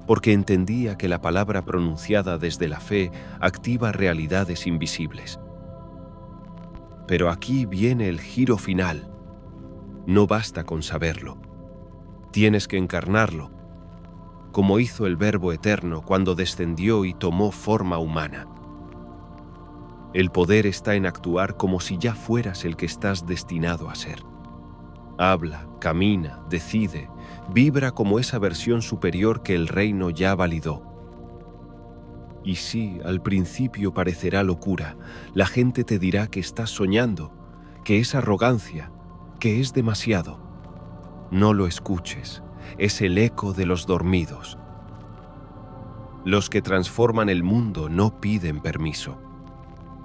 porque entendía que la palabra pronunciada desde la fe activa realidades invisibles. Pero aquí viene el giro final. No basta con saberlo. Tienes que encarnarlo, como hizo el Verbo Eterno cuando descendió y tomó forma humana. El poder está en actuar como si ya fueras el que estás destinado a ser. Habla, camina, decide, vibra como esa versión superior que el reino ya validó. Y sí, al principio parecerá locura, la gente te dirá que estás soñando, que es arrogancia, que es demasiado. No lo escuches, es el eco de los dormidos. Los que transforman el mundo no piden permiso.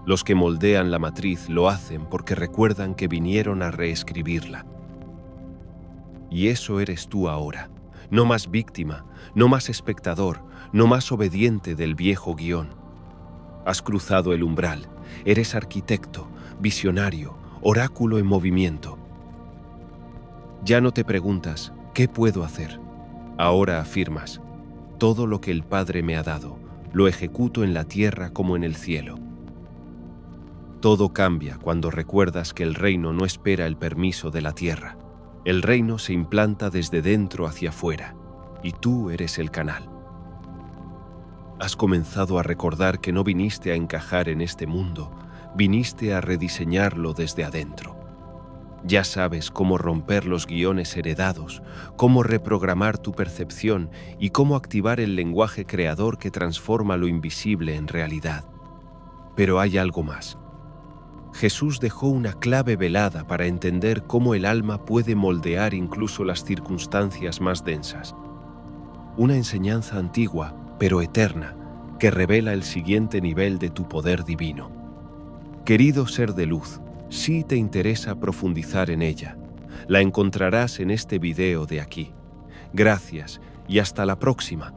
Los que moldean la matriz lo hacen porque recuerdan que vinieron a reescribirla. Y eso eres tú ahora, no más víctima, no más espectador, no más obediente del viejo guión. Has cruzado el umbral, eres arquitecto, visionario, oráculo en movimiento. Ya no te preguntas, ¿qué puedo hacer? Ahora afirmas, todo lo que el Padre me ha dado, lo ejecuto en la tierra como en el cielo. Todo cambia cuando recuerdas que el reino no espera el permiso de la tierra. El reino se implanta desde dentro hacia afuera, y tú eres el canal. Has comenzado a recordar que no viniste a encajar en este mundo, viniste a rediseñarlo desde adentro. Ya sabes cómo romper los guiones heredados, cómo reprogramar tu percepción y cómo activar el lenguaje creador que transforma lo invisible en realidad. Pero hay algo más. Jesús dejó una clave velada para entender cómo el alma puede moldear incluso las circunstancias más densas. Una enseñanza antigua, pero eterna, que revela el siguiente nivel de tu poder divino. Querido ser de luz, si te interesa profundizar en ella, la encontrarás en este video de aquí. Gracias y hasta la próxima.